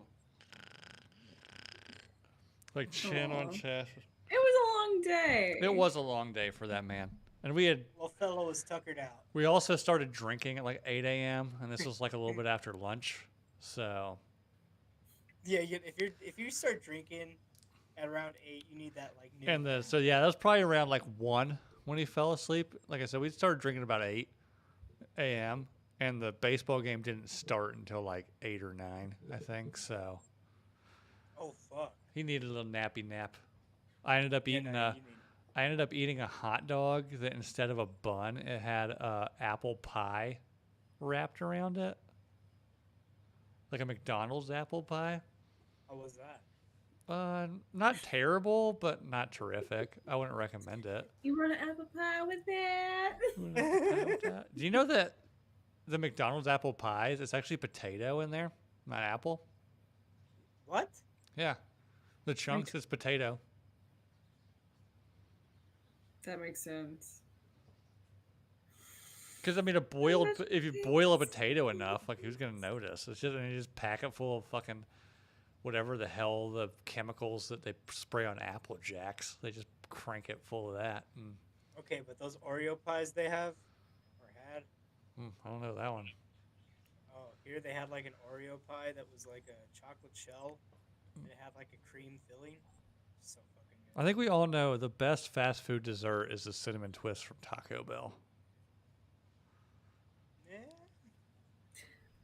Like chin on chest. It was a long day. It was a long day for that man. And we had, Little fellow was tuckered out. we also started drinking at like 8 a.m. and this was like a little bit after lunch. So Yeah, if you start drinking at around 8, you need that like. and that was probably around like 1 when he fell asleep. Like I said, we started drinking about 8 a.m. and the baseball game didn't start until like 8 or 9, I think. So Oh fuck. he needed a little nappy nap. I ended up eating I ended up eating a hot dog that instead of a bun, it had apple pie wrapped around it, like a McDonald's apple pie. How was that? Not terrible, but not terrific. I wouldn't recommend it. You want an apple pie with that? Do you know that the McDonald's apple pies, it's actually potato in there, not apple? What? Yeah. The chunks is potato. That makes sense. Because, I mean, if you boil a potato enough, like, who's going to notice? It's just, you just pack it full of fucking whatever the hell the chemicals that they spray on Apple Jacks. They just crank it full of that. And, Okay, but those Oreo pies they have or had. I don't know that one. Oh, here they had like an Oreo pie that was like a chocolate shell. And it had like a cream filling. So fucking good. I think we all know the best fast food dessert is the cinnamon twist from Taco Bell. Yeah.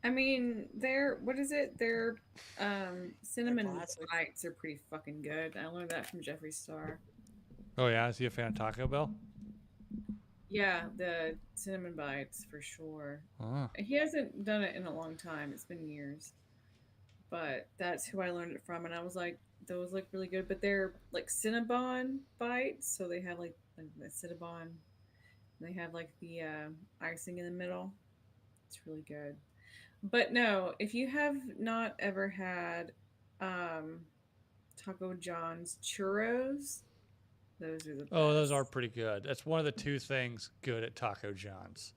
I mean, what is it? Their cinnamon classic. bites are pretty fucking good. I learned that from Jeffree Star. Oh, yeah? Is he a fan of Taco Bell? Yeah, the cinnamon bites for sure. Oh. He hasn't done it in a long time. It's been years. But that's who I learned it from, and I was like, those look really good. But they're like Cinnabon bites, so they have like the Cinnabon. They have like the icing in the middle. It's really good. But no, if you have not ever had Taco John's churros, those are the best. Oh, those are pretty good. That's one of the two things good at Taco John's.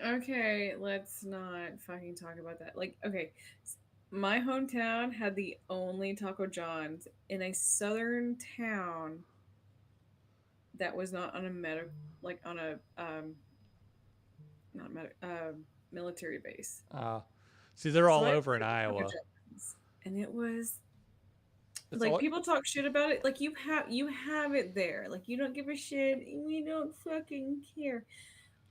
Okay, let's not fucking talk about that. Like, okay, my hometown had the only Taco John's in a southern town that was not on a military base. See, they're all So I over in went to Taco Iowa. John's, and it was It's like all- people talk shit about it. Like you have it there. Like you don't give a shit. We don't fucking care.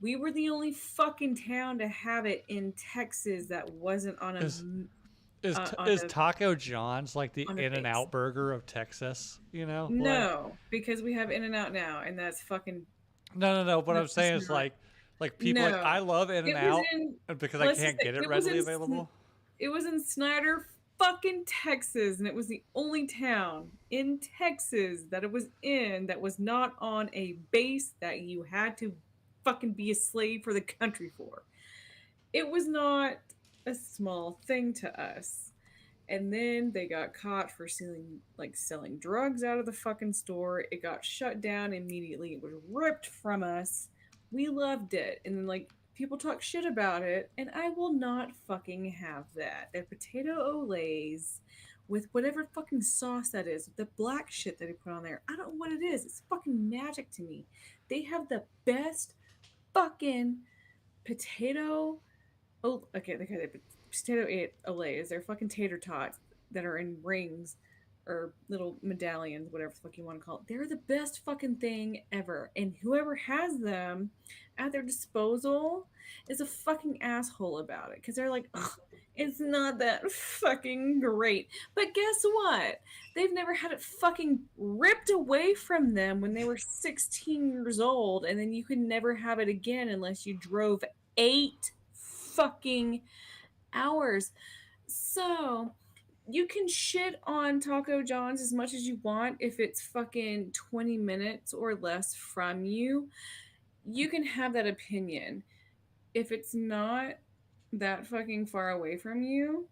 We were the only fucking town to have it in Texas that wasn't on a. Is Taco John's like the on a In-N-Out burger of Texas? You know? No, because we have In-N-Out now, and that's fucking. No. What I'm That's saying is not- like people like No. I love It was In-N-Out in. because I let's can't just say get it it was readily in- available. It was in Snyder, fucking Texas, and it was the only town in Texas that it was in that was not on a base that you had to fucking be a slave for the country for. It was not a small thing to us. And then they got caught for selling drugs out of the fucking store. It got shut down immediately. It was ripped from us. We loved it. And then People talk shit about it, and I will not fucking have that. They're potato olays with whatever fucking sauce that is, the black shit that they put on there. I don't know what it is. It's fucking magic to me. They have the best fucking potato. Oh, okay, they're potato olays. They're fucking tater tots that are in rings or little medallions, whatever the fuck you want to call it. They're the best fucking thing ever. And whoever has them at their disposal is a fucking asshole about it. Because they're like, "Ugh, it's not that fucking great." But guess what? They've never had it fucking ripped away from them when they were 16 years old. And then you could never have it again unless you drove 8 fucking hours. So you can shit on Taco John's as much as you want if it's fucking 20 minutes or less from you. You can have that opinion. If it's not that fucking far away from you,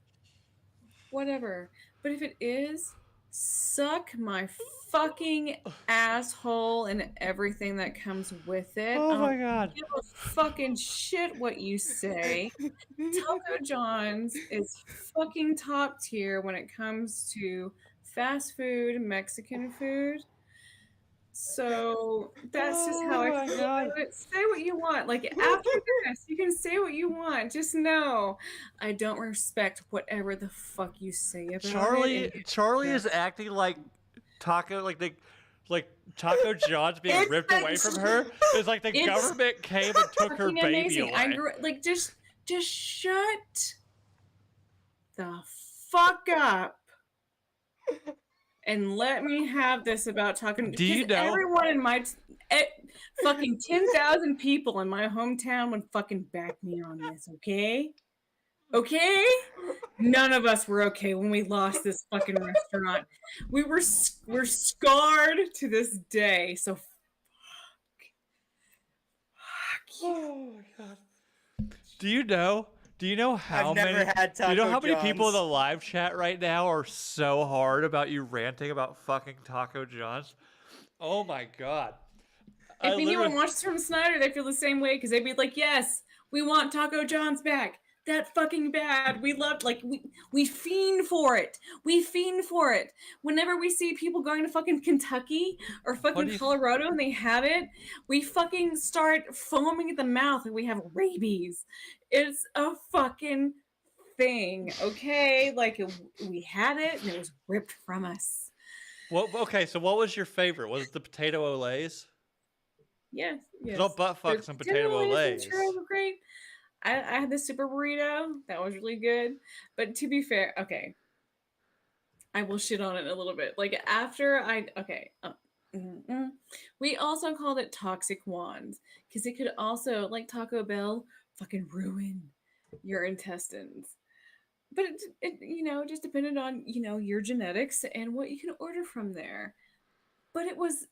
whatever. But if it is, suck my fucking asshole and everything that comes with it. Oh I my don't god. give a fucking shit what you say. Taco John's is fucking top tier when it comes to fast food, Mexican food. So that's just how Oh I my feel god. about it. Say what you want. Like after this, you can say what you want. Just know I don't respect whatever the fuck you say about it. Charlie is acting like Taco, like Taco John's being It's ripped the away from her. It's like the it's government came and took her fucking baby amazing. away. I grew like just shut the fuck up and let me have this about talking. Do you Because know? everyone in my fucking 10,000 people in my hometown would fucking back me on this, okay? Okay? None of us were okay when we lost this fucking restaurant. We're scarred to this day. So fuck you. Oh my god. Do you know? Do you know how I've never many? had Do you know Taco how many people in the John's. live chat right now are so hard about you ranting about fucking Taco John's? Oh my god. If anyone watches from Snyder, they feel the same way because they'd be like, "Yes, we want Taco John's back. That fucking bad. We love we fiend for it. We fiend for it. Whenever we see people going to fucking Kentucky or do fucking you- Colorado and they have it, we fucking start foaming at the mouth and we have rabies. It's a fucking thing, okay? Like we had it and it was ripped from us. Well, okay, so what was your favorite? Was it the potato olays? Yes, yes. I'll butt fuck The some potato olays and olays. churros were great. I had the super burrito. That was really good. But to be fair, okay, I will shit on it a little bit. Like after I, okay, we also called it toxic wands because it could also, like Taco Bell, fucking ruin your intestines. But it just depended on your genetics and what you can order from there. But it was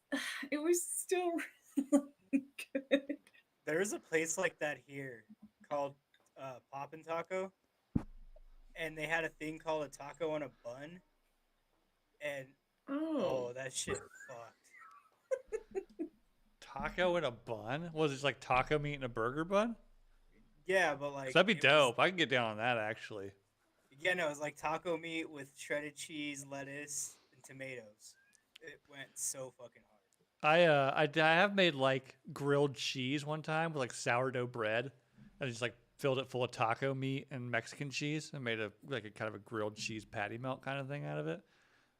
still really good. There's a place like that here called Poppin' Taco, and they had a thing called a taco on a bun, and Oh, that shit fucked. Taco in a bun? Was it like taco meat in a burger bun? Yeah, but like 'Cause that'd be it was- dope. I can get down on that actually. yeah, no, it was like taco meat with shredded cheese, lettuce, and tomatoes. It went so fucking hard. I have made like grilled cheese one time with like sourdough bread. I just like filled it full of taco meat and Mexican cheese and made a kind of a grilled cheese patty melt kind of thing out of it.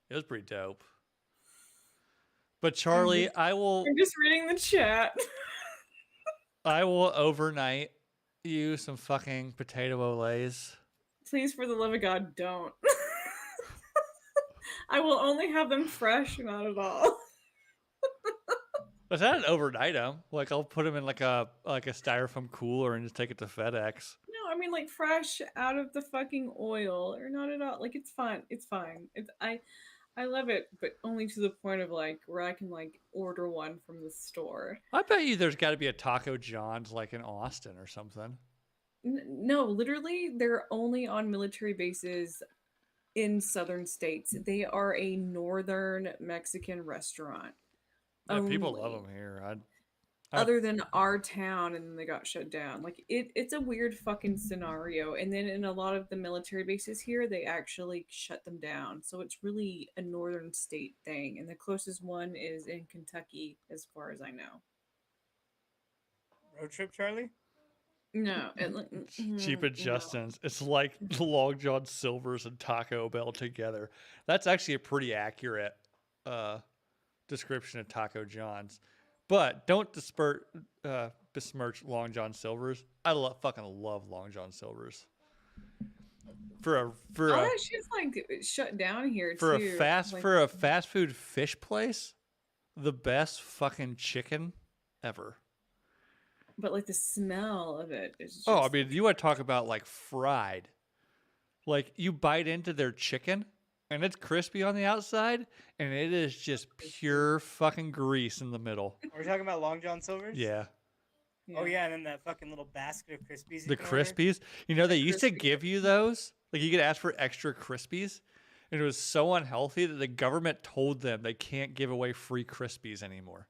It was pretty dope. But Charlie, I'm just reading the chat. I will overnight you some fucking potato olays. Please, for the love of God, don't. I will only have them fresh, not at all. Is that an overnight them? Like I'll put them in like a styrofoam cooler and just take it to FedEx. No, I mean like fresh out of the fucking oil, or not at all. Like it's fine. It's fine. I love it, but only to the point of like where I can like order one from the store. I bet you there's got to be a Taco John's like in Austin or something. No, literally, they're only on military bases in southern states. They are a northern Mexican restaurant. Yeah, people love only. them here. other than our town, and then they got shut down. Like it's a weird fucking scenario. And then in a lot of the military bases here, they actually shut them down. So it's really a northern state thing, and the closest one is in Kentucky, as far as I know. Road trip, Charlie? No, Cheap and no. Justin's. It's like Long John Silver's and Taco Bell together. That's actually a pretty accurate description of Taco John's. But don't besmirch Long John Silver's. I fucking love Long John Silver's. All that shit's like shut down here for too. For a fast food fish place, the best fucking chicken ever. But like the smell of it is just... Oh, I mean, you want to talk about like fried. Like you bite into their chicken and it's crispy on the outside and it is just pure fucking grease in the middle. Are we talking about Long John Silver's? Yeah. Oh yeah, and then that fucking little basket of Crispies. The Crispies. You know, they used to give you those. Like you could ask for extra Crispies. And it was so unhealthy that the government told them they can't give away free Crispies anymore.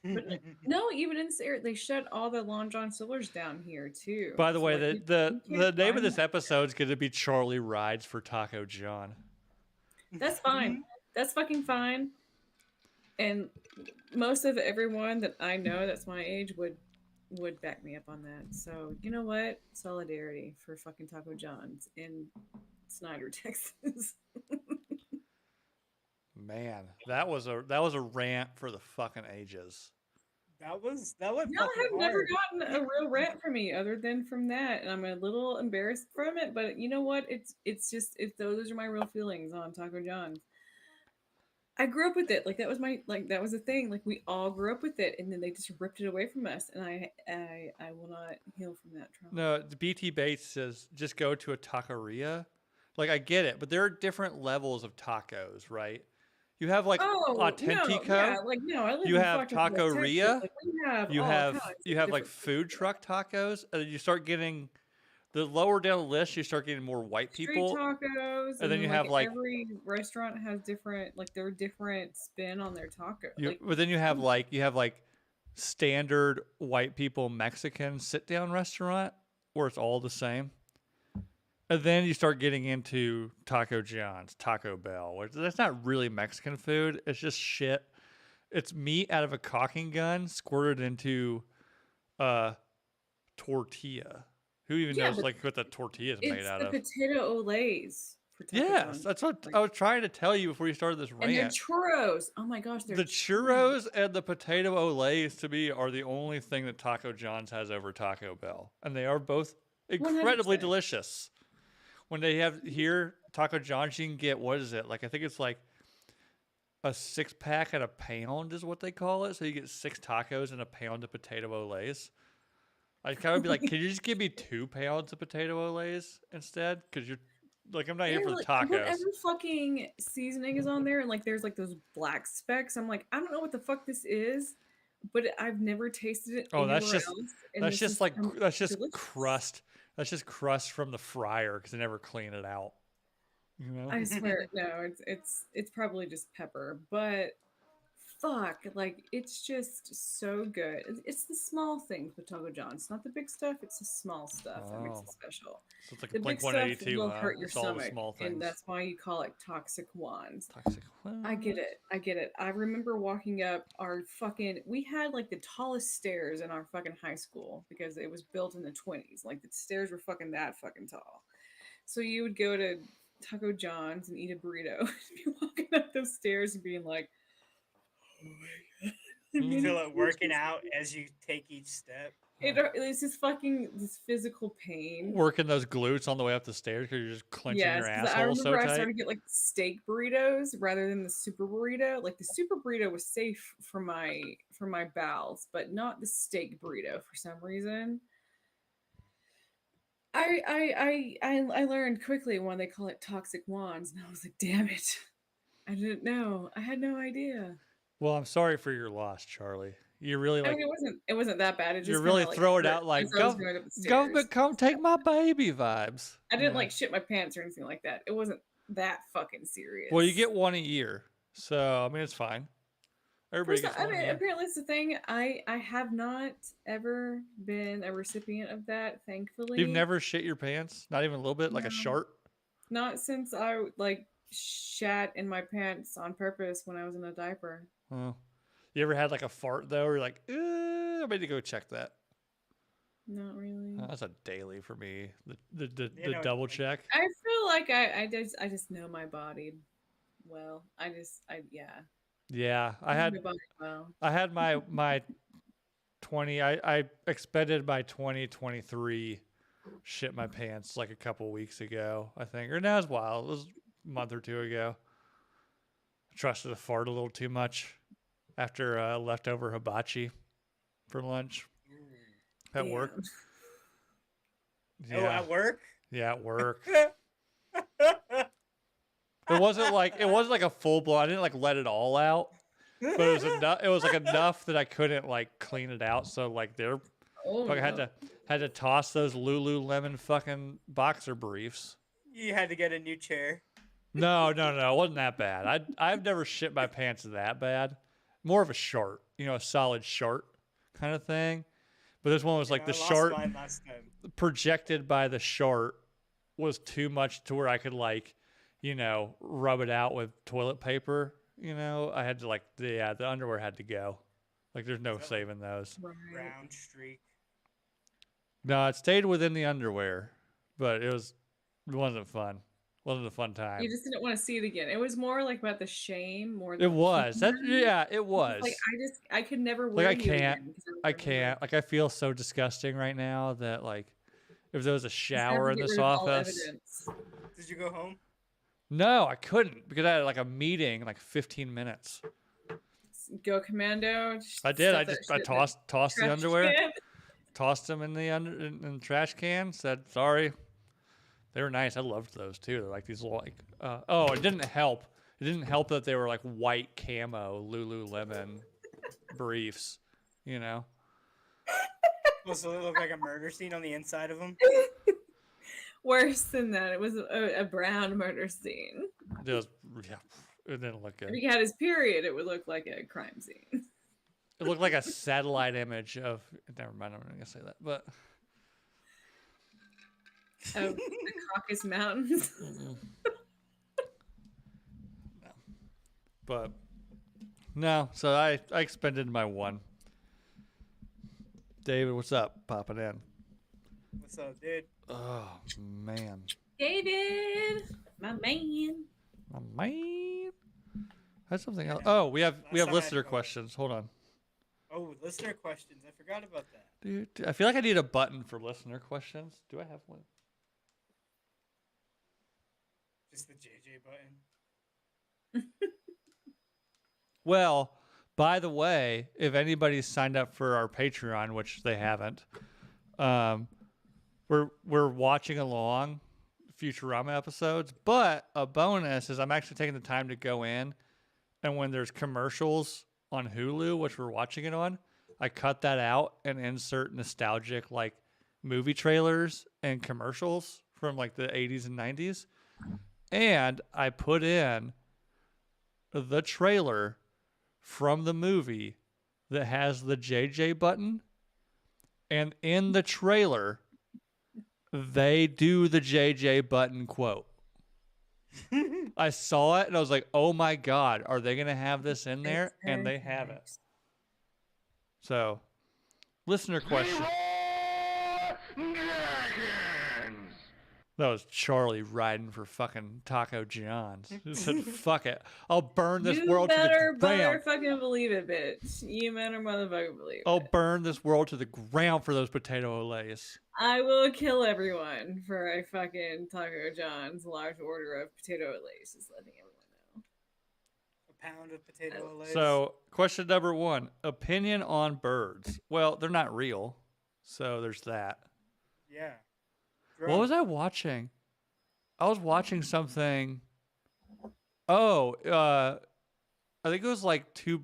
But no, even in Sarah, they shut all the Long John Silver's down here too. By the So, way, like, the you can't name of find this that. episode is going to be Charlie Rides for Taco John. That's fine. That's fucking fine. And most of everyone that I know that's my age would back me up on that. So you know what? Solidarity for fucking Taco John's in Snyder, Texas. Man, that was a rant for the fucking ages. That went Y'all fucking have never hard. gotten a real rant from me other than from that, and I'm a little embarrassed from it. But you know what? It's just those are my real feelings on Taco John's. I grew up with it. Like that was that was a thing. Like we all grew up with it, and then they just ripped it away from us. And I will not heal from that trauma. No, the BT Bates says just go to a taqueria. Like I get it, but there are different levels of tacos, right? You have like Autentico. I live You in have fucking West Texas. taqueria. Like, we have You all have kinds of you have like different food truck tacos, and then you start getting the lower down the list. You start getting more white street people. tacos, and then you have like every restaurant has different their different spin on their taco. but then you have like standard white people Mexican sit down restaurant where it's all the same. And then you start getting into Taco John's, Taco Bell, which that's not really Mexican food. It's just shit. It's meat out of a caulking gun squirted into a tortilla. Who even knows like what the tortilla is made out of? It's the potato olays for Taco Yes, John's. that's what I was trying to tell you before you started this rant. And they're churros. Oh my gosh, they're The churros and the potato olays to me are the only thing that Taco John's has over Taco Bell. And they are both incredibly 100%. delicious. When they have here, Taco John's, you can get, what is it? Like, I think it's like a 6-pack at a pound is what they call it. So you get 6 tacos and a pound of potato olays. I'd kind of be like, can you just give me 2 pounds of potato olays instead? Because you're like, I'm not here for the tacos. Whatever fucking seasoning is on there, and like there's like those black specks. I'm like, I don't know what the fuck this is, but I've never tasted it. Oh, that's anywhere just else, and that's this just is like that's just delicious. crust. That's just crust from the fryer because they never clean it out. You know? I swear, no, it's probably just pepper, but fuck, like it's just so good. It's the small things with Taco John's, not the big stuff. It's the small stuff that makes Oh. it special. So it's like The a big Blink stuff 182. will hurt your It's all the stomach, small things. and that's why you call it toxic ones. Toxic. I get it. I remember walking up we had like the tallest stairs in our fucking high school because it was built in the 20s. Like the stairs were fucking that fucking tall. So you would go to Taco John's and eat a burrito and be walking up those stairs and being like, oh my god. You feel it working out as you take each step. It's just fucking this physical pain. Working those glutes on the way up the stairs because you're just clenching Yes, your 'cause I asshole so remember I tight. started to get like steak burritos rather than the super burrito. Like the super burrito was safe for my bowels, but not the steak burrito for some reason. I learned quickly when they call it toxic wands, and I was like, damn it. I didn't know. I had no idea. Well, I'm sorry for your loss, Charlie. You really I like mean, it wasn't that bad. It just you're really kinda, throwing hurt out like as I was going up the stairs. government come take my baby vibes. I didn't Yeah. like shit my pants or anything like that. It wasn't that fucking serious. Well, you get one a year, so I mean it's fine. Everybody First, gets I one. mean, Yeah. apparently it's the thing. I have not ever been a recipient of that. Thankfully, You've never shit your pants? Not even a little bit, like a No. shart? Not since I like shat in my pants on purpose when I was in a diaper. Oh. You ever had like a fart though? Or you're like, I need to go check that. Not really. That's a daily for me. The You know, double like- check. I feel like I just know my body well. Yeah. Yeah, I know my body well. I had my 20. I expended my 2023 shit my pants like a couple weeks ago, I think, or now it's a while. It was a month or two ago. Trusted a fart a little too much after leftover hibachi for lunch at work. Oh, at work? Yeah, at work. It wasn't like a full blow. I didn't like let it all out, but it was enough. It was like enough that I couldn't like clean it out. So like there, Oh, I had to toss those Lululemon fucking boxer briefs. You had to get a new chair. No, it wasn't that bad. I've never shit my pants that bad. More of a shart, a solid shart kind of thing. But this one was like the I lost shart mine last time. projected by the shart was too much to where I could like, rub it out with toilet paper. I had to like the underwear had to go. Like there's no saving those. right. Brown streak. No, it stayed within the underwear, but it wasn't fun. Wasn't a fun time. You just didn't want to see it again. It was more like about the shame more than It was. That humor. yeah, it was. Like I could never wear Like I you can't. again 'cause I would can't. remember. Like I feel so disgusting right now that like if there was a Just shower have in to get this rid of all office. evidence. Did you go home? No, I couldn't because I had like a meeting in like 15 minutes. Go commando. just I did. stuff I that just I shit in tossed the trash underwear, can. tossed them in the trash can. Said sorry. They were nice. I loved those too. They're like these little like. It didn't help. It didn't help that they were like white camo Lululemon briefs. Oh, so it looked like a murder scene on the inside of them. Worse than that, it was a brown murder scene. It was, yeah, it didn't look good. If he had his period, it would look like a crime scene. It looked like a satellite image of. Never mind. I'm not gonna say that, but. Of the Caucasus Mountains. No. But no, so I expended my one. David, what's up? Popping in. What's up, dude? Oh man, David, my man. my man. That's something else. Oh, we have Last time I had listener to go. questions. Hold on, Oh, listener questions. I forgot about that. dude. I feel like I need a button for listener questions. Do I have one? Just the JJ button. Well, by the way, if anybody's signed up for our Patreon, which they haven't, we're watching along Futurama episodes. But a bonus is I'm actually taking the time to go in, and when there's commercials on Hulu, which we're watching it on, I cut that out and insert nostalgic like movie trailers and commercials from like the 80s and 90s, and I put in the trailer from the movie that has the JJ button, and in the trailer they do the JJ button quote. I saw it and I was like, oh my god, are they gonna have this in there? And they have it. So listener question. That was Charlie riding for fucking Taco John's. He said, fuck it. I'll burn this You world to better the ground. fucking believe it, bitch. You better motherfucking believe I'll it. burn this world to the ground for those potato olays. I will kill everyone for a fucking Taco John's large order of potato lays. Just letting everyone know. A pound of potato olays. So, question number one, opinion on birds. Well, they're not real, so there's that. Yeah. What was I watching? I was watching something. Oh, I think it was like two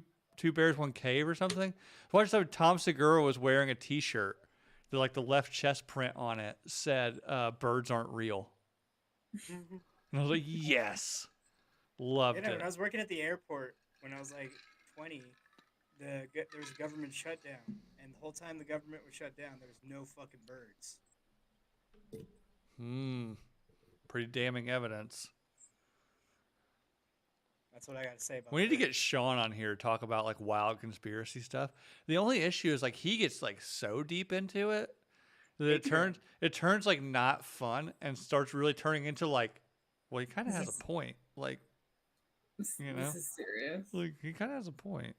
bears, one cave or something. I watched something. Tom Segura was wearing a T-shirt. The like the left chest print on it said, "Birds aren't real." And I was like, "Yes, loved You know, when I it." was working at the airport when I was like 20, there was a government shutdown, and the whole time the government was shut down, there was no fucking birds. Pretty damning evidence. That's what I got to say about. We need to birds. get Sean on here to talk about like wild conspiracy stuff. The only issue is like he gets like so deep into it that it turns like not fun and starts really turning into like, well, he kind of has a point. Like, you know, This is serious. like he kind of has a point.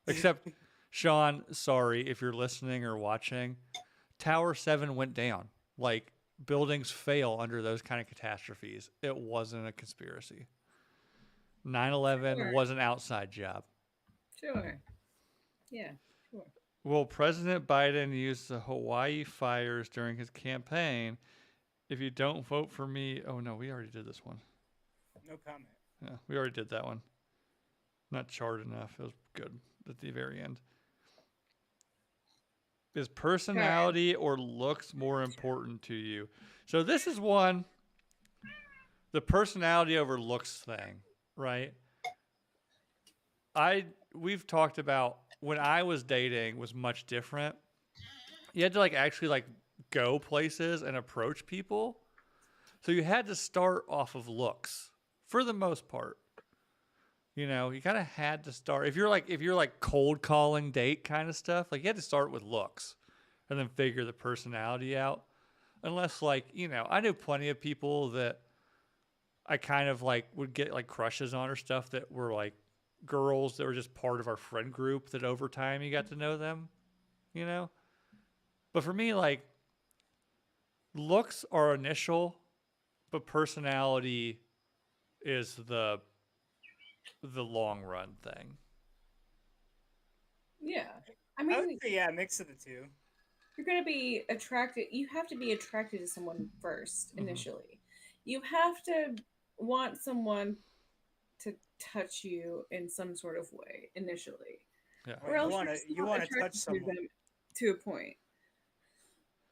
Except, Sean, sorry if you're listening or watching, Tower 7 went down. Like, buildings fail under those kind of catastrophes. It wasn't a conspiracy. 9/11 Sure. was an outside job. Sure. Yeah, sure. Will President Biden use the Hawaii fires during his campaign? If you don't vote for me, oh no, we already did this one. No comment. Yeah, we already did that one. Not charred enough. It was good at the very end. Is personality or looks more important to you? So this is one, the personality over looks thing, right? We've talked about when I was dating was much different. You had to like actually like go places and approach people. So you had to start off of looks for the most part. You know, you kind of had to start if you're like cold calling date kind of stuff, like you had to start with looks and then figure the personality out. Unless like, you know, I knew plenty of people that I kind of like would get like crushes on or stuff that were like girls that were just part of our friend group that over time you got to know them, you know? But for me, like looks are initial, but personality is the long run thing. Yeah. I I mean, would say mix of the two. you're going to be attracted. You have to be attracted to someone first Mhm. initially. You have to want someone to touch you in some sort of way initially. Yeah. Or else you want to touch someone. them to a point.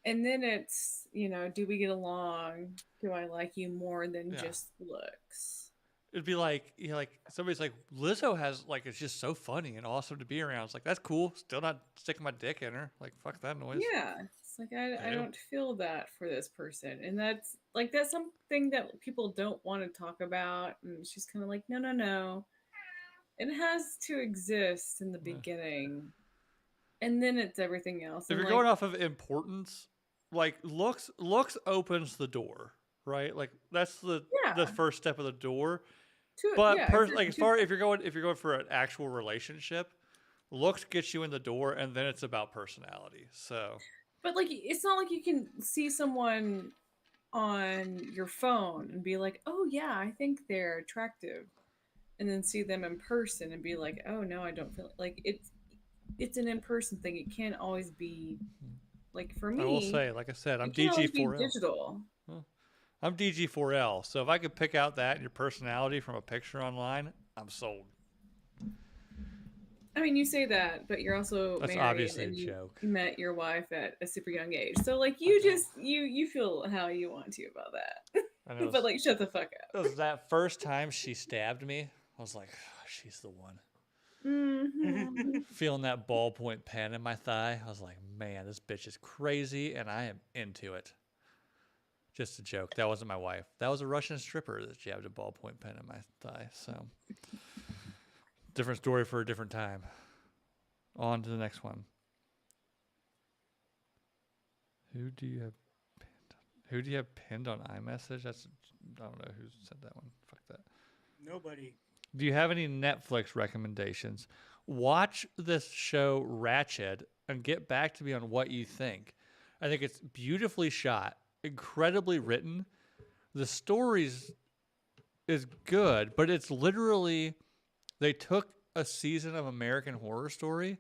And then it's, you know, do we get along? Do I like you more than just looks? It'd be like, you know, like somebody's like, Lizzo has like, it's just so funny and awesome to be around. It's like, that's cool. Still not sticking my dick in her. Like, fuck that noise. Yeah. It's like, I don't feel that for this person. And that's something that people don't want to talk about. And it's just kind of like, no. It has to exist in the beginning. And then it's everything else. If you're going off of importance, like looks opens the door, right? Like that's the first step of the door. But if you're going for an actual relationship, looks gets you in the door, and then it's about personality. So, but like it's not like you can see someone on your phone and be like, oh yeah, I think they're attractive, and then see them in person and be like, oh no, I don't feel like it's an in-person thing. It can't always be like for me. I will say, like I said, I'm DG4L. Digital. I'm DG4L, so if I could pick out that and your personality from a picture online, I'm sold. I mean, you say that, but you're also That's married obviously and a joke. You met your wife at a super young age, so like you just you feel how you want to about that. I know, but like, shut the fuck up. It was that first time she stabbed me. I was like, oh, she's the one. Mm-hmm. Feeling that ballpoint pen in my thigh, I was like, man, this bitch is crazy, and I am into it. Just a joke. That wasn't my wife. That was a Russian stripper that jabbed a ballpoint pen in my thigh. So, different story for a different time. On to the next one. Who do you have pinned on iMessage? I don't know who said that one. Fuck that. Nobody. Do you have any Netflix recommendations? Watch this show Ratched and get back to me on what you think. I think it's beautifully shot, incredibly written. The story is good, but it's literally they took a season of American Horror Story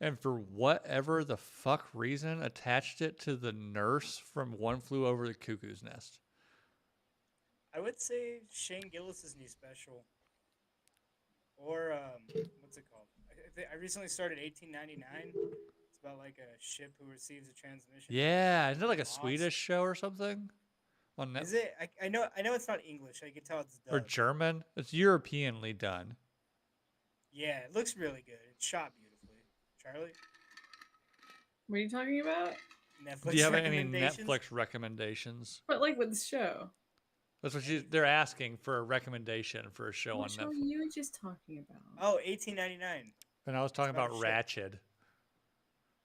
and for whatever the fuck reason attached it to the nurse from One Flew Over the Cuckoo's Nest. I would say Shane Gillis's new special. Or what's it called? I recently started 1899. It's about like a ship who receives a transmission. Yeah, isn't it like a Swedish show or something? On Netflix? Is it? I know it's not English. I can tell it's dubbed. Or German. It's Europeanly done. Yeah, it looks really good. It's shot beautifully. Charlie, What are you talking about? Netflix Do you have any recommendations? Netflix recommendations? But like with the show. That's what they're asking for, a recommendation for a show What on show are Netflix. you just talking about? Oh, 1899. And I was talking It's about about a ship. Ratched.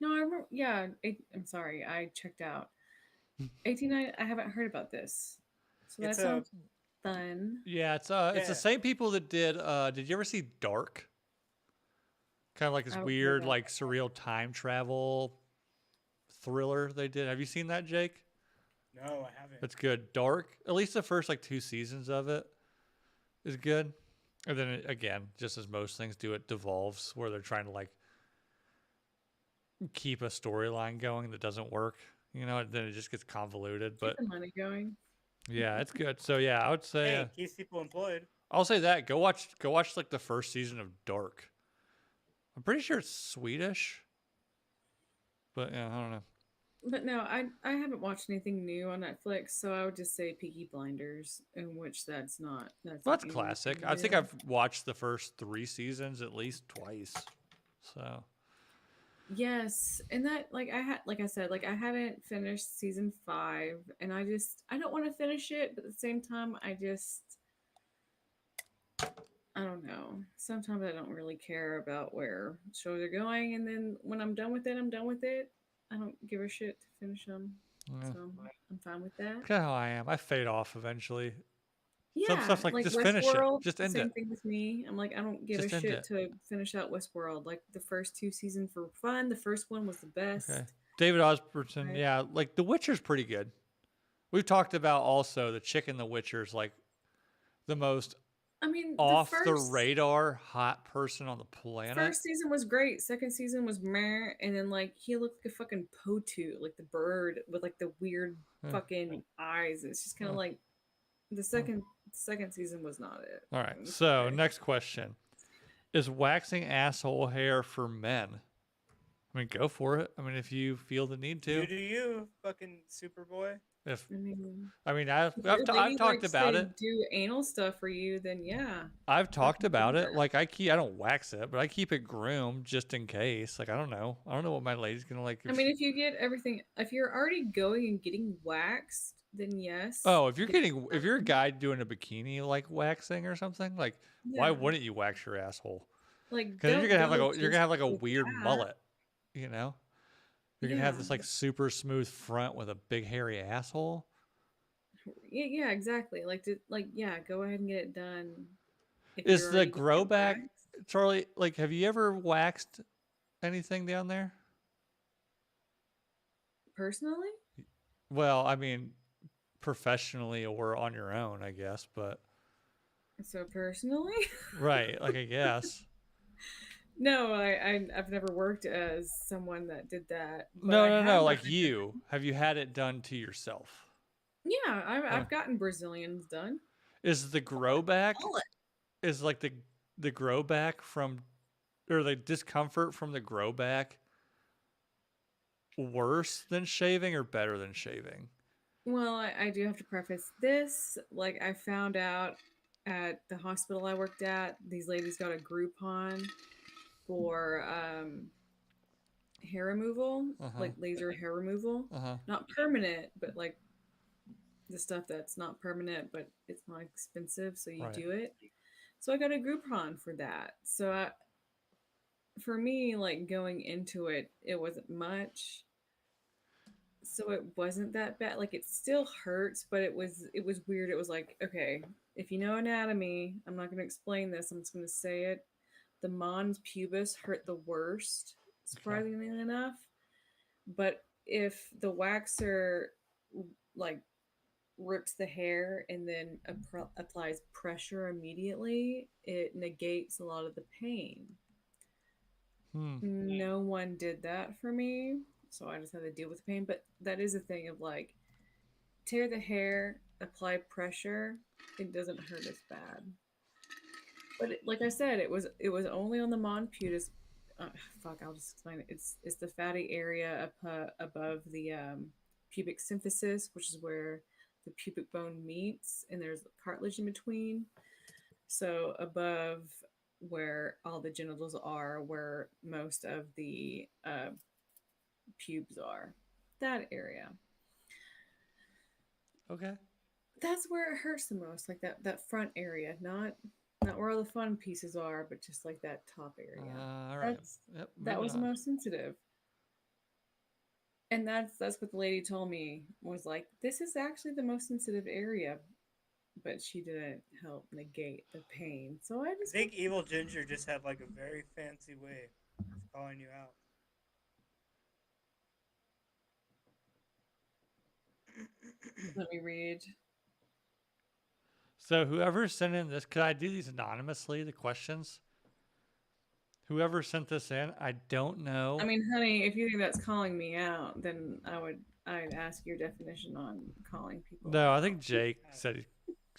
No, I remember. Yeah, I'm sorry. I checked out. 89. I haven't heard about this. So that It's a sounds fun. Yeah, it's the Yeah. same people that did you ever see Dark? Kind of like this I would hear weird, about like surreal time travel thriller they did. Have you seen that, Jake? no, I haven't. It's good. Dark. At least the first like 2 seasons of it is good. And then again, just as most things do, it devolves where they're trying to like keep a storyline going that doesn't work. You know, then it just gets convoluted. But Keep the money going. yeah, it's good. So yeah, I would say Hey, keeps people employed. I'll say that. Go watch like the first season of Dark. I'm pretty sure it's Swedish. But yeah, I don't know. But no, I haven't watched anything new on Netflix, so I would just say Peaky Blinders, in which that's not that's Well, that's not classic. I think new. I've watched the first 3 seasons at least twice. So Yes, and that like I said, like I haven't finished season 5, and I don't want to finish it, but at the same time I don't know. Sometimes I don't really care about where shows are going, and then when I'm done with it, I'm done with it. I don't give a shit to finish them, yeah. so I'm fine with that. Kind of how I am. I fade off eventually. Yeah, Some stuff's like, like just finish it. Westworld, Just end same it. thing with me. I'm like, I don't give Just a end shit it. to finish out Westworld. Like the first 2 seasons were fun. The first one was the best. Okay. David Osborne, Right. yeah, like The Witcher's pretty good. We've talked about also the chick in The Witcher's like the most I mean, off the radar hot person on the planet. first season was great. Second season was meh, and then like he looked like a fucking Potu, like the bird with like the weird Yeah. fucking eyes. It's just kind of Yeah. like the second season was not it. All It right. was So okay. next question: is waxing asshole hair for men? I mean, go for it. I mean, if you feel the need to. You do you, fucking Superboy. If I mean, I've if your I've lady talked likes about to it. do anal stuff for you, then yeah. I've talked fucking about do it. that. Like I don't wax it, but I keep it groomed just in case. Like I don't know what my lady's gonna like. I mean, if you get everything, if you're already going and getting waxed, then yes. Oh, if you're get if you're a guy doing a bikini like waxing or something, like why Yeah. wouldn't you wax your asshole? Like, Because you're don't gonna have go you're gonna have like a just with weird that. mullet, you know. You're gonna have Yeah. this like super smooth front with a big hairy asshole. Yeah, exactly. Yeah, go ahead and get it done. If Is you're the already getting grow back, waxed. Charlie? Like, have you ever waxed anything down there? Personally? Well, I mean, professionally or on your own, I guess. But So personally? right, like I guess. No, I've never worked as someone that did that. But No, I no, have no. Like gotten- you, have you had it done to yourself? Yeah, I've gotten Brazilians done. Is the grow back? Mullet. Is like the grow back from, or the discomfort from the grow back worse than shaving or better than shaving? Well, I do have to preface this. Like, I found out at the hospital I worked at, these ladies got a Groupon for hair removal, Uh-huh. like laser hair removal. Uh-huh. Not permanent, but like the stuff that's not permanent, but it's not expensive, so you Right. do it. So I got a Groupon for that. So for me, like going into it, it wasn't much. So it wasn't that bad. Like it still hurts, but it was weird. It was like, okay, if you know anatomy, I'm not going to explain this. I'm just going to say it. The mons pubis hurt the worst, surprisingly enough. But if the waxer like rips the hair and then applies pressure immediately, it negates a lot of the pain. No one did that for me, so I just had to deal with the pain. But that is a thing of like, tear the hair, apply pressure, it doesn't hurt as bad. But like I said, it was only on the mons pubis. I'll just explain it. It's the fatty area above the pubic symphysis, which is where the pubic bone meets, and there's cartilage in between. So above where all the genitals are, where most of the pubes are. That area. Okay. That's where it hurts the most, like that front area, not where all the fun pieces are, but just like that top area. All right. Yep. That Moving was the on. most sensitive. And that's what the lady told me, was like, this is actually the most sensitive area, but she didn't help negate the pain. So I I just think Evil Ginger just had like a very fancy way of calling you out. let me read. So whoever sent in this, could I do these anonymously? The questions. Whoever sent this in, I don't know. I mean, honey, if you think that's calling me out, then I'd ask your definition on calling people No, out. I think Jake said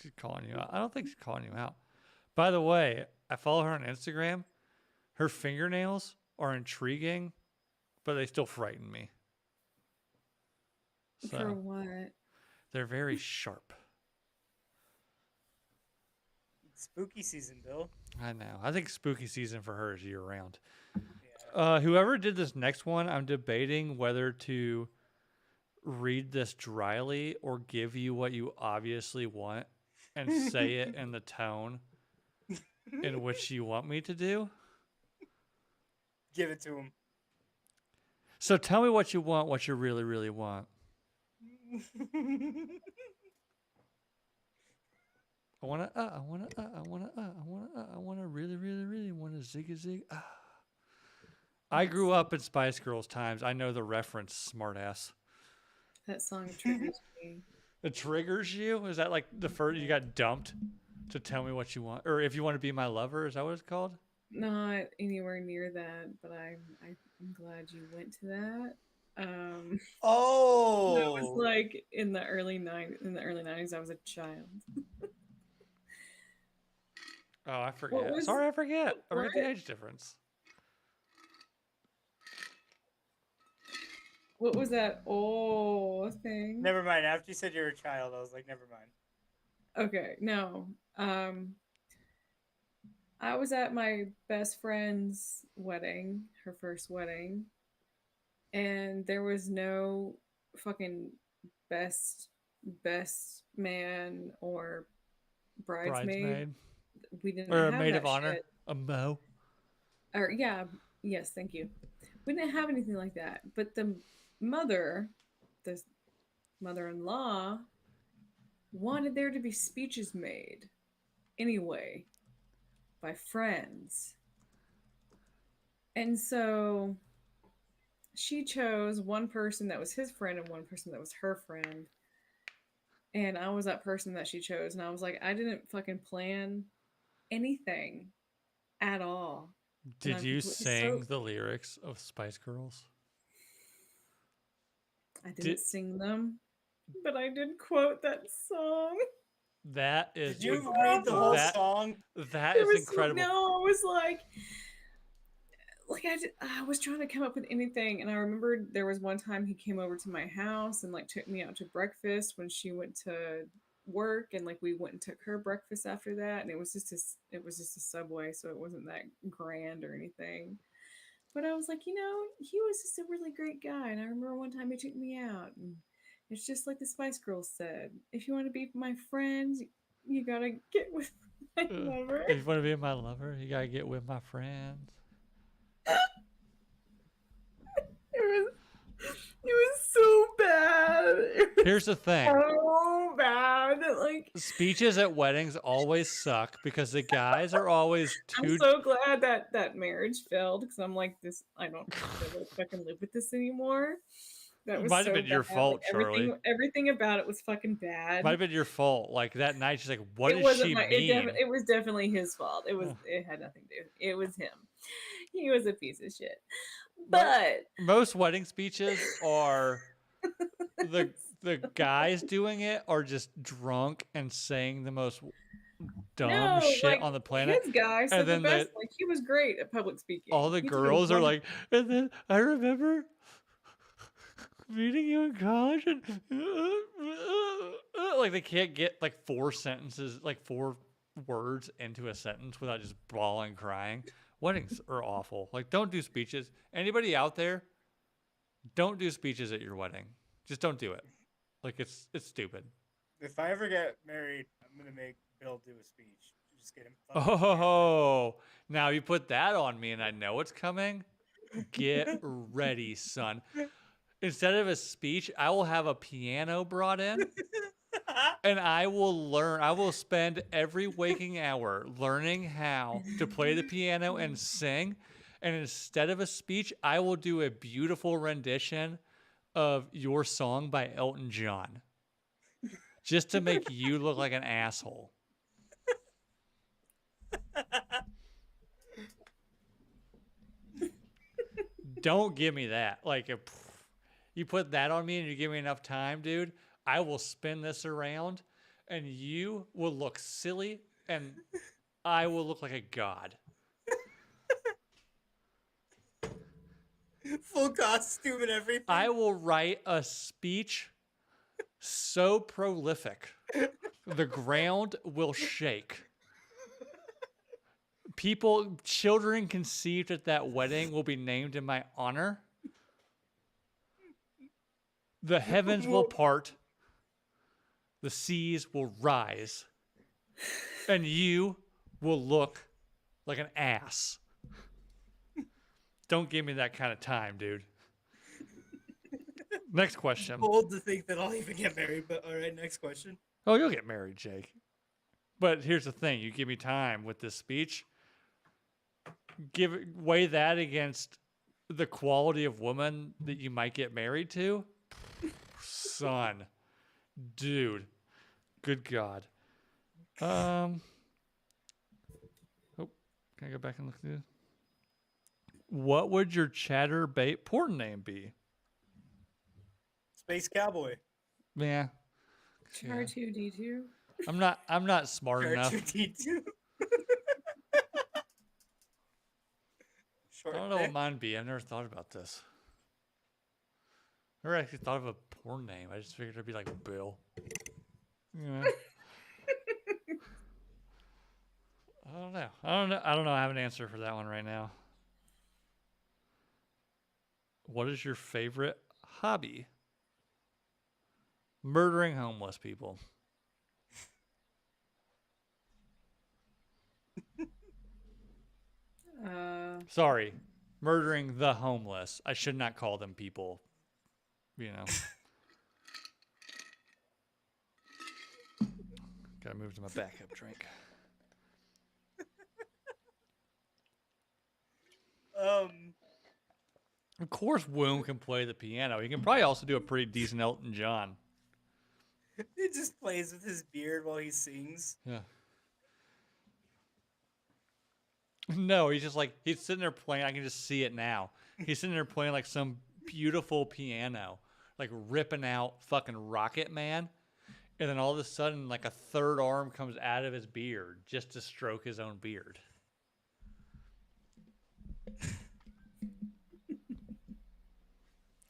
he's calling you out. I don't think he's calling you out. By the way, I follow her on Instagram. Her fingernails are intriguing, but they still frighten me. For So what? they're very sharp. It's spooky season, Bill. I know. I think spooky season for her is year round. Yeah. Whoever did this next one, I'm debating whether to read this dryly or give you what you obviously want and say it in the tone in which you want me to do. Give it to him. So tell me what you want, what you really, really want. I want to really, really, really want to zig a zig. I grew up in Spice Girls times. I know the reference, smartass. That song triggers me. It triggers you? Is that like the first you got dumped to tell me what you want? Or if you want to be my lover, is that what it's called? Not anywhere near that, but I'm glad you went to that. Oh, That was like in the early 90s. I was a child. Oh, I forget. was- Sorry, I forget. I forget the what? age difference. What was that thing? never mind. After you said you're a child, I was like, never mind. Okay, no. I was at my best friend's wedding, her first wedding, and there was no fucking best man or bridesmaid. Bridesmaid. We didn't Or a have maid that of honor. shit. A mo. Or yeah, yes, thank you. We didn't have anything like that. But the mother-in-law, wanted there to be speeches made anyway by friends. And so she chose one person that was his friend and one person that was her friend. And I was that person that she chose. And I was like, I didn't fucking plan anything at all. Did I'm you completely sing the lyrics of Spice Girls? I didn't sing them, but I did quote that song. That is. Did you read the whole song? That is incredible. No, I was like I was trying to come up with anything, and I remembered there was one time he came over to my house and like took me out to breakfast when she went to work, and like we went and took her breakfast after that, and it was just a Subway, so it wasn't that grand or anything. But I was like, he was just a really great guy, and I remember one time he took me out, and it's just like the Spice Girls said, if you want to be my friends, you gotta get with my lover. If you want to be my lover, you gotta get with my friends. It was so bad. Here's the thing. So bad. Like, speeches at weddings always suck because the guys are always too. I'm so glad that marriage failed, because I'm like, this. I don't really fucking live with this anymore. That was Might so have been your bad. fault, Like, Charlie. everything about it was fucking bad. Might have been your fault. Like that night, she's like, "What It does she wasn't mean?" it was definitely his fault. It had nothing to do. It was him. He was a piece of shit. But most wedding speeches are the guys doing it are just drunk and saying the most dumb shit like, on the planet. His guy said And the then best. Like, he was great at public speaking. all the He did girls are wonderful- like, and then I remember meeting you in college, and like they can't get like 4 sentences, like 4 words into a sentence without just bawling, crying. Weddings are awful. Like, don't do speeches. Anybody out there, don't do speeches at your wedding. Just don't do it. Like, it's stupid. If I ever get married, I'm gonna make Bill do a speech. Just get him. Oh, now you put that on me, and I know it's coming. Get ready, son. Instead of a speech, I will have a piano brought in, and I will spend every waking hour learning how to play the piano and sing. And instead of a speech, I will do a beautiful rendition of Your Song by Elton John, just to make you look like an asshole. Don't give me that. Like, if you put that on me and you give me enough time, dude, I will spin this around and you will look silly and I will look like a god. Full costume and everything. I will write a speech so prolific, the ground will shake. Children conceived at that wedding will be named in my honor. The heavens will part. The seas will rise. And you will look like an ass. Don't give me that kind of time, dude. Next question. Bold to think that I'll even get married, but all right, next question. Oh, you'll get married, Jake. But here's the thing. You give me time with this speech. Weigh that against the quality of woman that you might get married to. Son. Dude. Good God. Oh, can I go back and look through this? What would your chatterbait porn name be? Space Cowboy. Yeah. R2D2. I'm not smart enough. R2D2. I don't know what mine be. I've never thought about this. Never actually thought of a porn name. I just figured it'd be like Bill. Yeah. I don't know. I have an answer for that one right now. What is your favorite hobby? Murdering homeless people. Sorry. Murdering the homeless. I should not call them people. You know. Gotta move to my backup drink. Of course, Woom can play the piano. He can probably also do a pretty decent Elton John. He just plays with his beard while he sings. Yeah. No, he's just like, he's sitting there playing. I can just see it now. He's sitting there playing like some beautiful piano, like ripping out fucking Rocket Man. And then all of a sudden, like a third arm comes out of his beard just to stroke his own beard.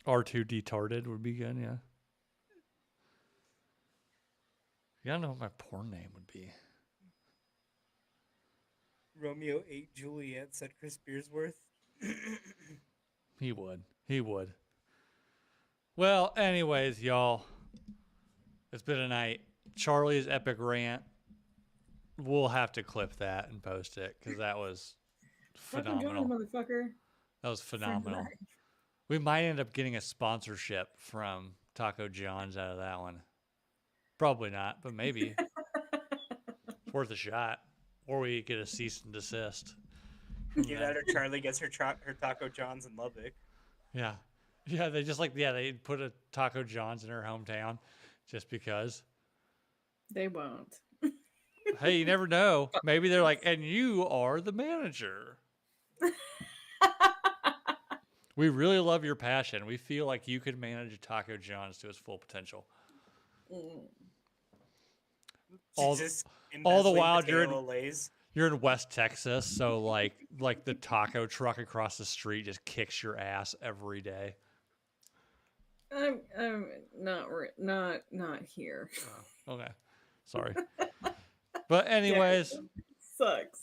R2D-tarded would be good, yeah. You gotta know what my porn name would be. Romeo ate Juliet, said Chris Beersworth. He would. Well, anyways, y'all. It's been a night. Charlie's epic rant. We'll have to clip that and post it because that was phenomenal. Motherfucker. That was phenomenal. We might end up getting a sponsorship from Taco John's out of that one. Probably not, but maybe. It's worth a shot. Or we get a cease and desist. Either that or Charlie gets her Taco John's in Lubbock. Yeah. Yeah, they put a Taco John's in her hometown just because. They won't. Hey, you never know. Maybe they're like, and you are the manager. We really love your passion. We feel like you could manage a Taco John's to its full potential. All the while you're in West Texas, so like the taco truck across the street just kicks your ass every day. I'm not here. Oh, okay, sorry. But anyways, Sucks.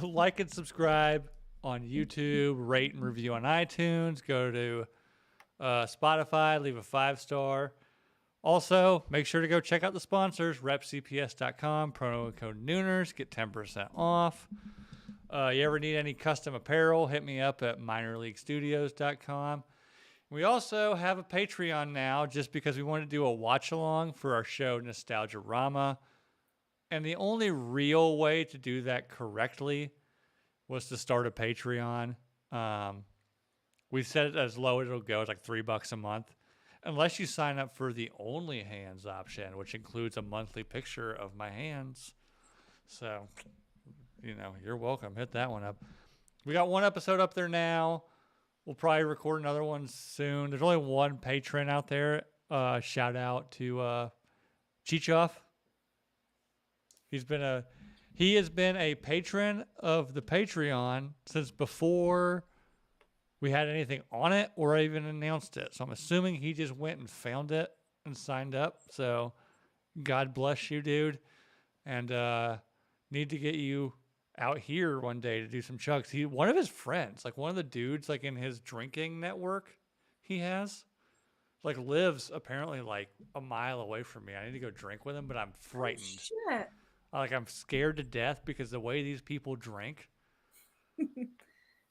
like and subscribe on YouTube, rate and review on iTunes, go to Spotify, leave a 5-star. Also, make sure to go check out the sponsors, repcps.com, promo code Nooners, get 10% off. You ever need any custom apparel, hit me up at minorleaguestudios.com. We also have a Patreon now just because we want to do a watch-along for our show Nostalgia Rama. And the only real way to do that correctly was to start a Patreon. We set it as low as it'll go. It's like $3 a month. Unless you sign up for the Only Hands option, which includes a monthly picture of my hands. So, you're welcome. Hit that one up. We got one episode up there now. We'll probably record another one soon. There's only one patron out there. Shout out to Cheechoff. He has been a patron of the Patreon since before we had anything on it or even announced it. So I'm assuming he just went and found it and signed up. So God bless you, dude. And need to get you out here one day to do some chugs. One of his friends, like one of the dudes like in his drinking network he has, like lives apparently like a mile away from me. I need to go drink with him, but I'm frightened. Oh, shit. Like I'm scared to death because the way these people drink.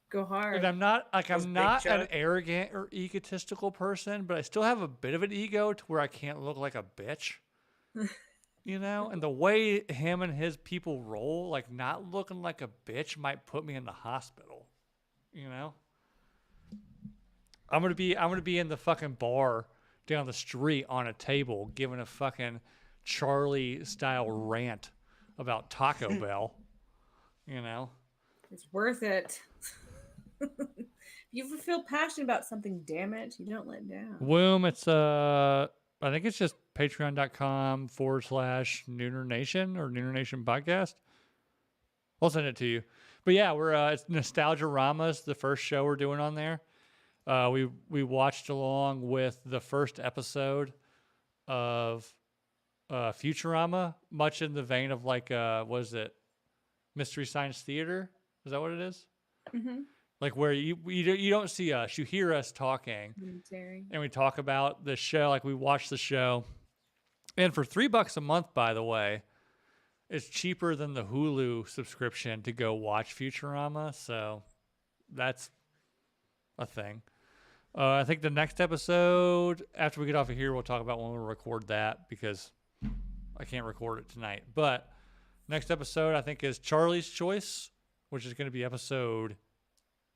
Go hard. And I'm not an Chuck. arrogant or egotistical person, but I still have a bit of an ego to where I can't look like a bitch. And the way him and his people roll, like not looking like a bitch might put me in the hospital. I'm gonna be in the fucking bar down the street on a table giving a fucking Charley style rant about Taco Bell. It's worth it. You feel passionate about something, damn it. You don't let down. Womb, it's I think it's just patreon.com/Nooner Nation or Nooner Nation podcast. I'll send it to you. But yeah, we're it's Nostalgia Rama's the first show we're doing on there. We watched along with the first episode of Futurama, much in the vein of like what is it? Mystery Science Theater? Is that what it is? Mm-hmm. Like where you don't see us, you hear us talking, and we talk about the show. Like we watch the show, and for $3 a month, by the way, it's cheaper than the Hulu subscription to go watch Futurama. So that's a thing. I think the next episode after we get off of here, we'll talk about when we'll record that because I can't record it tonight. But next episode I think is Charley's Choice, which is going to be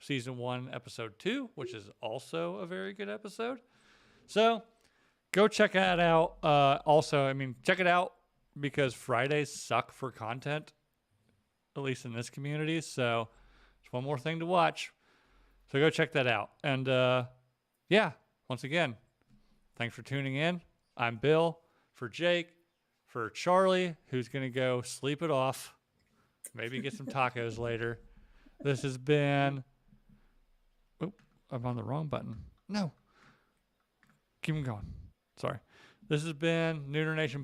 Season 1, Episode 2, which is also a very good episode. So go check that out. Also, check it out because Fridays suck for content, at least in this community. So it's one more thing to watch. So go check that out. And once again, thanks for tuning in. I'm Bill, for Jake, for Charley, who's going to go sleep it off, maybe get some tacos later. This has been... I'm on the wrong button. No. Keep them going. Sorry. This has been Nooner Nation